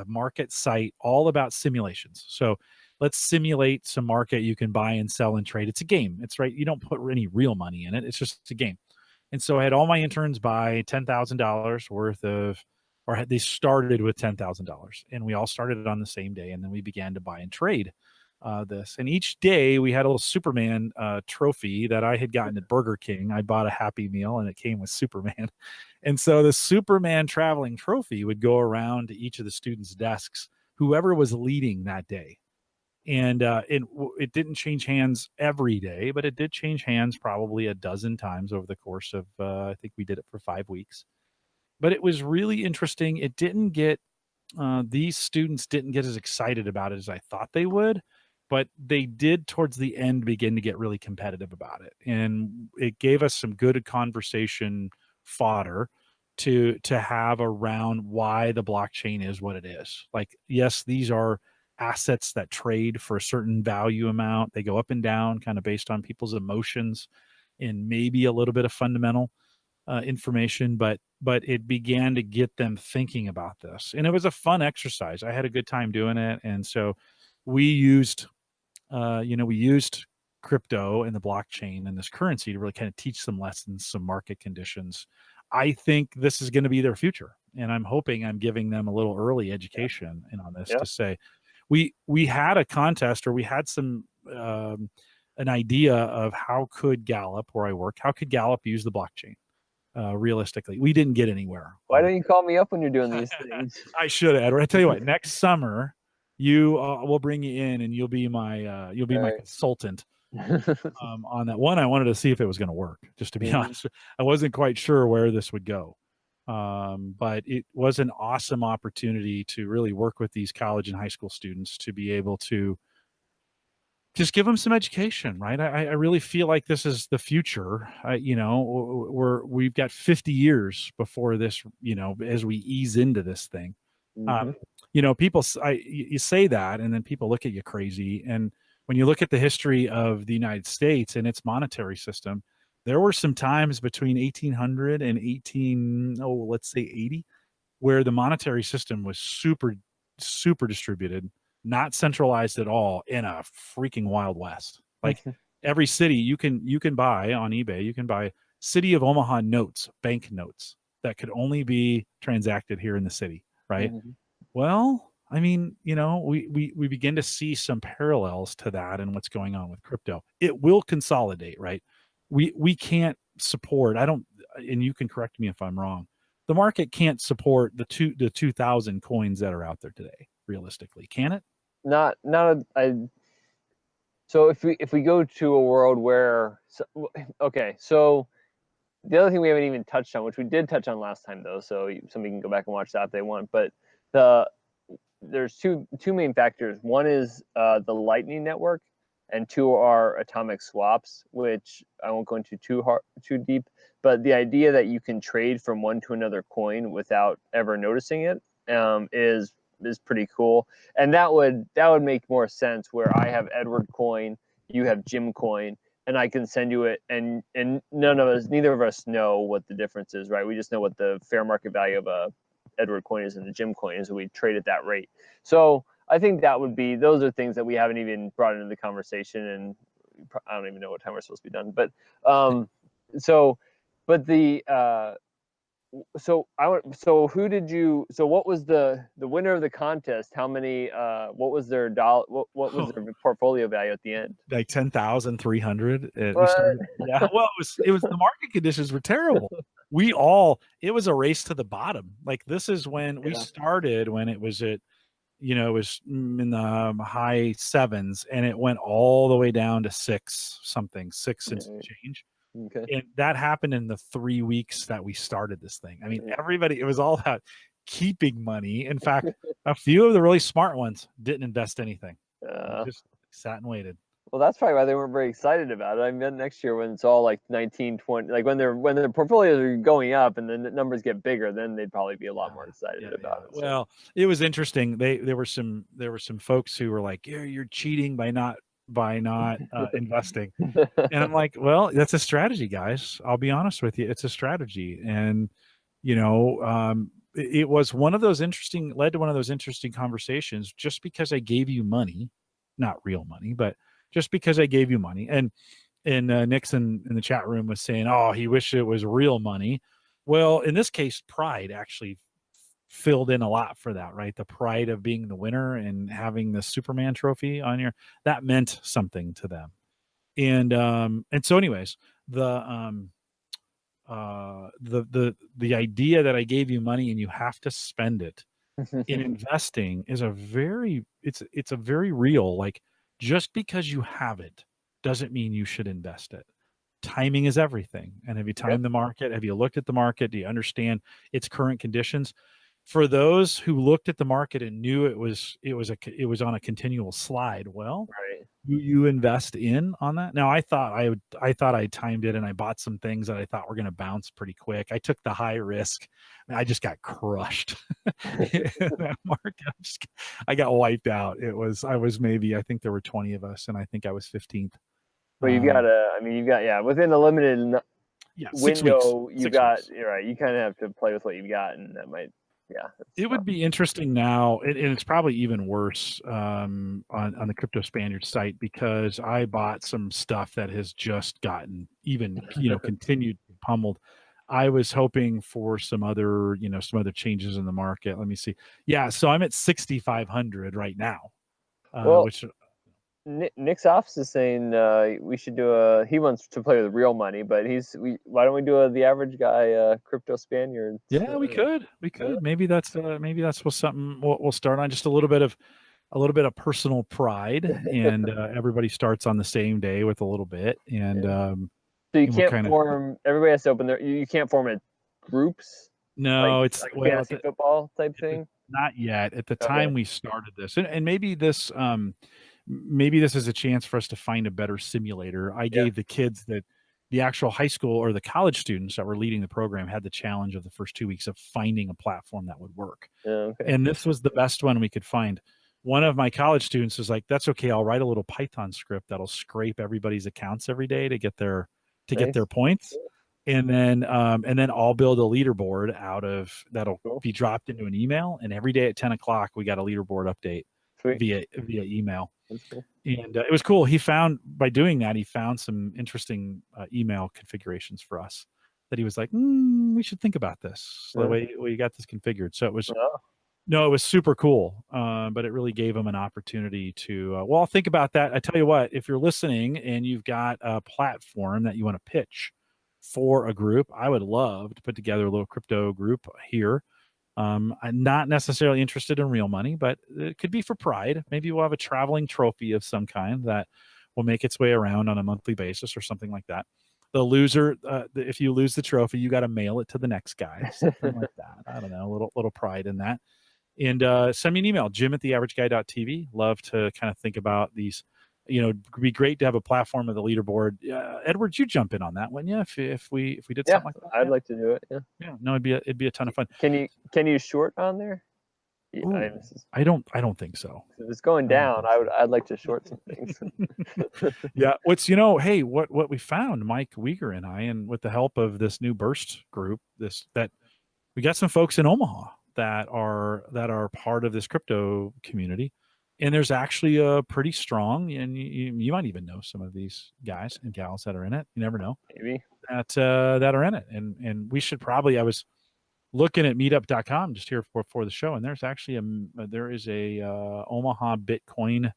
A: market site all about simulations. So let's simulate some market you can buy and sell and trade. It's a game. It's right. You don't put any real money in it. It's just a game. And so I had all my interns buy $10,000 worth of, or they started with $10,000, and we all started on the same day, and then we began to buy and trade this. And each day we had a little Superman trophy that I had gotten at Burger King. I bought a Happy Meal, and it came with Superman. And so the Superman traveling trophy would go around to each of the students' desks, whoever was leading that day. And it didn't change hands every day, but it did change hands probably a dozen times over the course of, I think we did it for 5 weeks. But it was really interesting. It didn't get, these students didn't get as excited about it as I thought they would, but they did towards the end begin to get really competitive about it. And it gave us some good conversation fodder to have around why the blockchain is what it is. Like, yes, these are assets that trade for a certain value amount. They go up and down kind of based on people's emotions and maybe a little bit of fundamental information, but it began to get them thinking about this. And it was a fun exercise. I had a good time doing it. And so we used, we used crypto and the blockchain and this currency to really kind of teach some lessons, some market conditions. I think this is going to be their future. And I'm hoping I'm giving them a little early education on this to say, we had a contest, or we had some an idea of how could Gallup, where I work, how could Gallup use the blockchain realistically. We didn't get anywhere.
B: Why don't you call me up when you're doing these things?
A: I should, Edward. I tell you what, next summer you we'll bring you in and you'll be my consultant on that one. I wanted to see if it was going to work, just to be honest. I wasn't quite sure where this would go. But it was an awesome opportunity to really work with these college and high school students to be able to just give them some education, right? I really feel like this is the future. We've got 50 years before this, as we ease into this thing. People, you say that, and then people look at you crazy. And when you look at the history of the United States and its monetary system, there were some times between 1800 and 80, where the monetary system was super, super distributed, not centralized at all, in a freaking Wild West. Like every city you can buy on eBay, you can buy City of Omaha notes, bank notes that could only be transacted here in the city, right? Well, I mean, we begin to see some parallels to that and what's going on with crypto. It will consolidate, right? We can't support, and you can correct me if I'm wrong, the market can't support the 2,000 coins that are out there today, realistically, can it?
B: So if we go to a world where, so the other thing we haven't even touched on, which we did touch on last time though, so somebody can go back and watch that if they want, but there's two main factors. One is the Lightning Network, and two are atomic swaps, which I won't go into too deep, but the idea that you can trade from one to another coin without ever noticing it is pretty cool. And that would make more sense where I have Edward coin, you have Jim coin, and I can send you it, and neither of us know what the difference is, right? We just know what the fair market value of a Edward coin is and the Jim coin is, and we trade at that rate. So I think those are things that we haven't even brought into the conversation, and I don't even know what time we're supposed to be done. But what was the winner of the contest? How many? What was their what was their portfolio value at the end?
A: Like 10,300. Yeah. Well, it was the market conditions were terrible. It was a race to the bottom. Like, this is when we started, when it was at, it was in the high sevens, and it went all the way down to six and some change.
B: Okay.
A: And that happened in the 3 weeks that we started this thing. I mean, it was all about keeping money. In fact, a few of the really smart ones didn't invest anything. Just sat and waited.
B: Well, that's probably why they weren't very excited about it. I mean, next year when it's all like 19, 20, like when their portfolios are going up and the numbers get bigger, then they'd probably be a lot more excited about it. So.
A: Well, it was interesting. There were some folks who were like, you're cheating by not investing. And I'm like, well, that's a strategy, guys. I'll be honest with you. It's a strategy. And, it was one of those led to one of those interesting conversations just because I gave you money, not real money, but just because I gave you money. And Nixon in the chat room was saying, oh, he wished it was real money. Well, in this case, pride actually filled in a lot for that, right? The pride of being the winner and having the Superman trophy on that meant something to them. And so anyways, the idea that I gave you money and you have to spend it in investing is a very real, like, just because you have it doesn't mean you should invest it. Timing is everything. And have you timed the market? Have you looked at the market? Do you understand its current conditions? For those who looked at the market and knew it was on a continual slide, well, you invest in on that. Now, I thought I timed it and I bought some things that I thought were going to bounce pretty quick. I took the high risk. And I just got crushed. That market, I got wiped out. I think there were 20 of us, and I think I was 15th.
B: Well, you've got within a limited window, you kind of have to play with what you've got, and that might. Yeah,
A: it would be interesting now, and it's probably even worse on the Crypto Spaniard site, because I bought some stuff that has just gotten even continued pummeled. I was hoping for some other changes in the market. Let me see. Yeah, so I'm at 6,500 right now. Which
B: Nick's office is saying we should do he wants to play with real money, but why don't we do the average guy Crypto Spaniard?
A: Yeah, we could. Maybe that's something we'll start on. Just a little bit of personal pride, and everybody starts on the same day with a little bit, and
B: so you can't form. Everybody has to open their. You can't form it groups.
A: No, it's
B: like fantasy football type thing.
A: Not yet. At the time we started this, and maybe this is a chance for us to find a better simulator. I gave the kids that the actual high school or the college students that were leading the program had the challenge of the first 2 weeks of finding a platform that would work. And this was the best one we could find. One of my college students was like, that's okay. I'll write a little Python script that'll scrape everybody's accounts every day to get their points. And then I'll build a leaderboard out of that'll be dropped into an email. And every day at 10 o'clock, we got a leaderboard update via email. Cool. And it was cool. By doing that, he found some interesting email configurations for us that he was like, we should think about this. The way you got this configured. So it was, it was super cool. But it really gave him an opportunity to, I'll think about that. I tell you what, if you're listening and you've got a platform that you want to pitch for a group, I would love to put together a little crypto group here. I'm not necessarily interested in real money, but it could be for pride. Maybe we'll have a traveling trophy of some kind that will make its way around on a monthly basis or something like that. The loser, if you lose the trophy, you got to mail it to the next guy, something like that. I don't know, a little pride in that. And send me an email, jim@theaverageguy.tv. Love to kind of think about these. It'd be great to have a platform of the leaderboard. Edward, you jump in on that, wouldn't you? If we did something like that,
B: I'd like to do it.
A: Yeah. No, it'd be a ton of fun.
B: Can you short on there?
A: Ooh, I don't think so.
B: If it's going down, I'd like to short some things.
A: Yeah. Hey, what we found, Mike Wieger and I, and with the help of this new Burst group, that we got some folks in Omaha that are part of this crypto community. And there's actually a pretty strong, and you might even know some of these guys and gals that are in it. You never know.
B: Maybe
A: that are in it. And we should probably, I was looking at meetup.com just here before the show, and there's actually there is a Omaha Bitcoin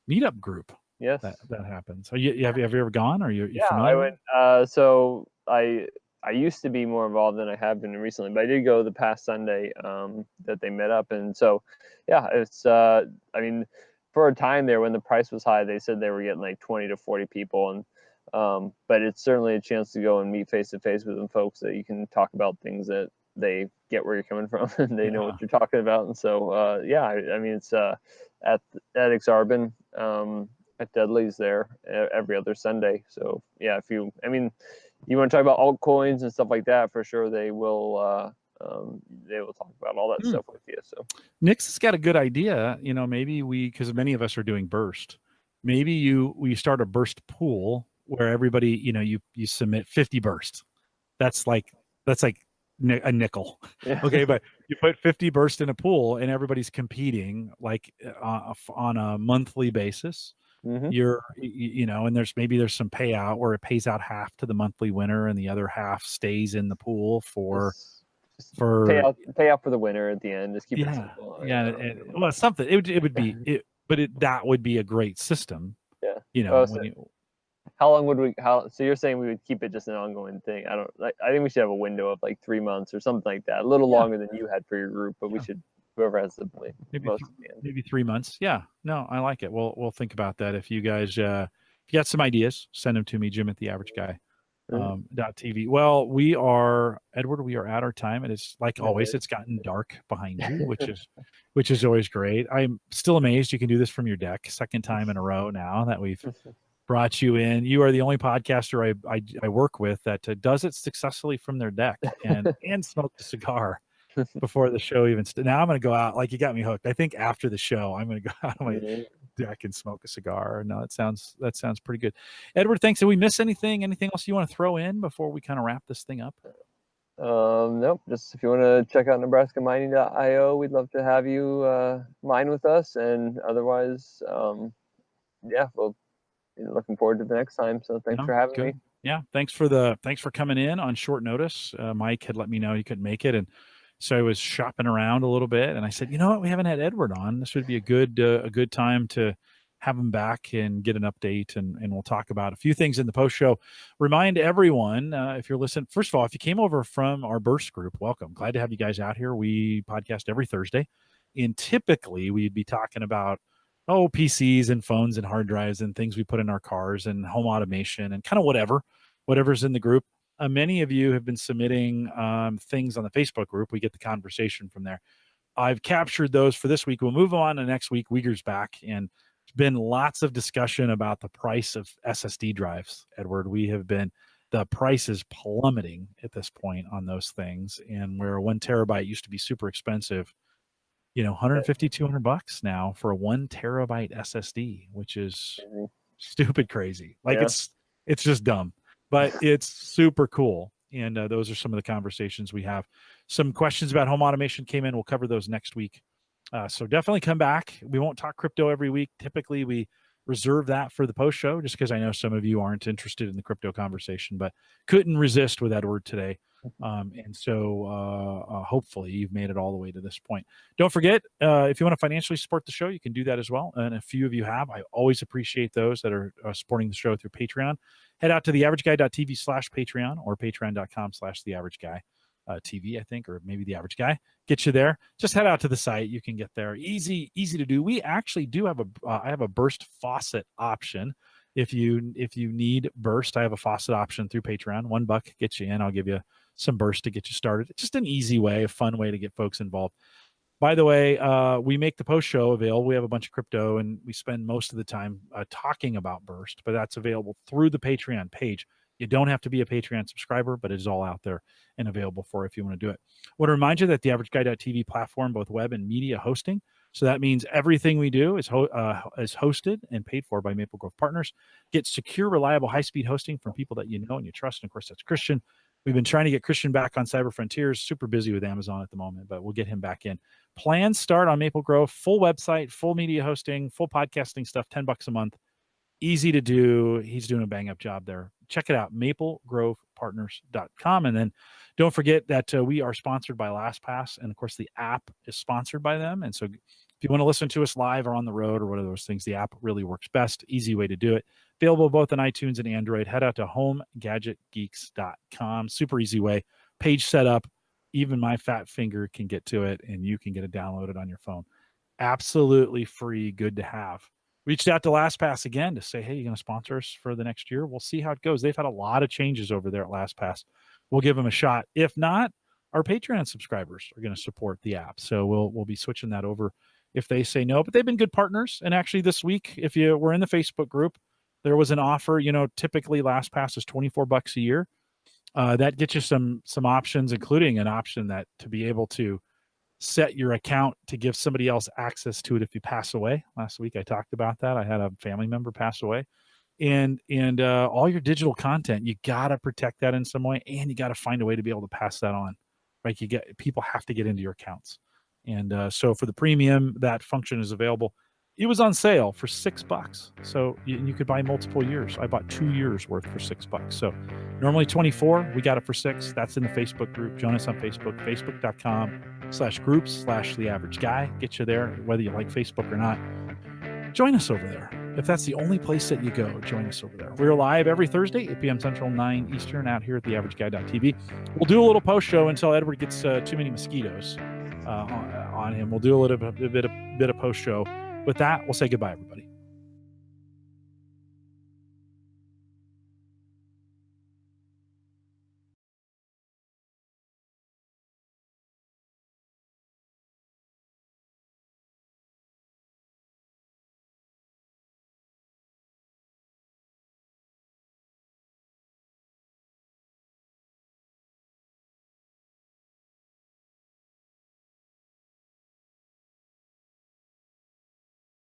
A: meetup group.
B: Yes.
A: That happens. So have you ever gone? Or you familiar?
B: I went. So I used to be more involved than I have been recently, but I did go the past Sunday that they met up. And so, yeah, it's, for a time there when the price was high, they said they were getting like 20 to 40 people. And, but it's certainly a chance to go and meet face to face with them folks that you can talk about things that they get where you're coming from and they know what you're talking about. And so, it's at Exarban. at Deadly's there every other Sunday. So yeah, you want to talk about altcoins and stuff like that, for sure they will talk about all that stuff with you. So
A: Nick's has got a good idea. Maybe because many of us are doing burst, maybe we start a burst pool where everybody, you submit 50 bursts. That's like a nickel.
B: yeah.
A: Okay, but you put 50 bursts in a pool and everybody's competing like on a monthly basis.
B: Mm-hmm.
A: And there's some payout where it pays out half to the monthly winner and the other half stays in the pool for
B: pay out for the winner at the end. Just keep it simple.
A: Well, something it would be it, but that would be a great system.
B: Yeah. How long would we? So you're saying we would keep it just an ongoing thing? I think we should have a window of like 3 months or something like that. A little longer than you had for your group, but we should. Whoever has the
A: maybe 3 months. Yeah, no, I like it. We'll think about that. If you guys, if you got some ideas, send them to me, Jim at theaverageguy.tv. Well, we are at our time. It is like always. It's gotten dark behind you, which is always great. I'm still amazed you can do this from your deck. Second time in a row now that we've brought you in. You are the only podcaster I work with that does it successfully from their deck and smoked a cigar before the show even now I'm going to go out, like you got me hooked. I think after the show I'm going to go out on my deck and smoke a cigar. No, that sounds pretty good. Edward, thanks. Did we miss anything else you want to throw in before we kind of wrap this thing up?
B: Nope. Just if you want to check out nebraskamining.io, we'd love to have you mine with us, and otherwise well, looking forward to the next time. So thanks for having me.
A: Yeah, thanks for coming in on short notice. Mike had let me know he couldn't make it, and so I was shopping around a little bit, and I said, you know what, we haven't had Edward on. This would be a good time to have him back and get an update, and we'll talk about a few things in the post show. Remind everyone, if you're listening, first of all, if you came over from our burst group, welcome. Glad to have you guys out here. We podcast every Thursday, and typically we'd be talking about PCs and phones and hard drives and things we put in our cars and home automation and kind of whatever's in the group. Many of you have been submitting things on the Facebook group. We get the conversation from there. I've captured those for this week. We'll move on to next week. Wieger's back, and there's been lots of discussion about the price of SSD drives, Edward. The price is plummeting at this point on those things, and where 1 terabyte used to be super expensive, $150, $200 now for a 1 terabyte SSD, which is stupid crazy. Like it's just dumb. But it's super cool. And those are some of the conversations we have. Some questions about home automation came in. We'll cover those next week. So definitely come back. We won't talk crypto every week. Typically, we reserve that for the post show just because I know some of you aren't interested in the crypto conversation, but couldn't resist with Edward today. And so hopefully you've made it all the way to this point. Don't forget, if you want to financially support the show, you can do that as well. And a few of you have. I always appreciate those that are supporting the show through Patreon. Head out to theaverageguy.tv/Patreon or patreon.com/theaverageguy. TV, I think, or maybe The Average Guy. Get you there. Just head out to the site. You can get there. Easy to do. We actually do have I have a burst faucet option. If you need burst, I have a faucet option through Patreon. $1 gets you in. I'll give you some burst to get you started. It's just an easy way, a fun way to get folks involved. By the way, we make the post show available. We have a bunch of crypto, and we spend most of the time talking about burst, but that's available through the Patreon page. You don't have to be a Patreon subscriber, but it is all out there and available for if you want to do it. I want to remind you that the AverageGuy.tv platform, both web and media hosting. So that means everything we do is hosted and paid for by Maple Grove Partners. Get secure, reliable, high-speed hosting from people that you know and you trust. And of course, that's Christian. We've been trying to get Christian back on Cyber Frontiers. Super busy with Amazon at the moment, but we'll get him back in. Plans start on Maple Grove. Full website, full media hosting, full podcasting stuff, $10 a month. Easy to do. He's doing a bang-up job there. Check it out, maplegrovepartners.com. And then don't forget that we are sponsored by LastPass. And, of course, the app is sponsored by them. And so if you want to listen to us live or on the road or one of those things, the app really works best. Easy way to do it. Available both on iTunes and Android. Head out to homegadgetgeeks.com. Super easy way. Page setup. Even my fat finger can get to it, and you can get it downloaded on your phone. Absolutely free. Good to have. Reached out to LastPass again to say, hey, you're going to sponsor us for the next year? We'll see how it goes. They've had a lot of changes over there at LastPass. We'll give them a shot. If not, our Patreon subscribers are going to support the app. So we'll be switching that over if they say no, but they've been good partners. And actually this week, if you were in the Facebook group, there was an offer, typically LastPass is $24 a year. That gets you some options, including an option that to be able to set your account to give somebody else access to it if you pass away. Last week I talked about that. I had a family member pass away. And all your digital content, you got to protect that in some way, and you got to find a way to be able to pass that on. Right? People have to get into your accounts. And so for the premium, that function is available. It was on sale for $6. So you could buy multiple years. I bought 2 years worth for $6. So normally 24, we got it for $6. That's in the Facebook group. Join us on Facebook, facebook.com/groups/theaverageguy. Get you there, whether you like Facebook or not. Join us over there. If that's the only place that you go, join us over there. We're live every Thursday, 8 p.m. Central, 9 Eastern, out here at theaverageguy.tv. We'll do a little post show until Edward gets too many mosquitoes on him. We'll do a bit of post show. With that, we'll say goodbye, everybody.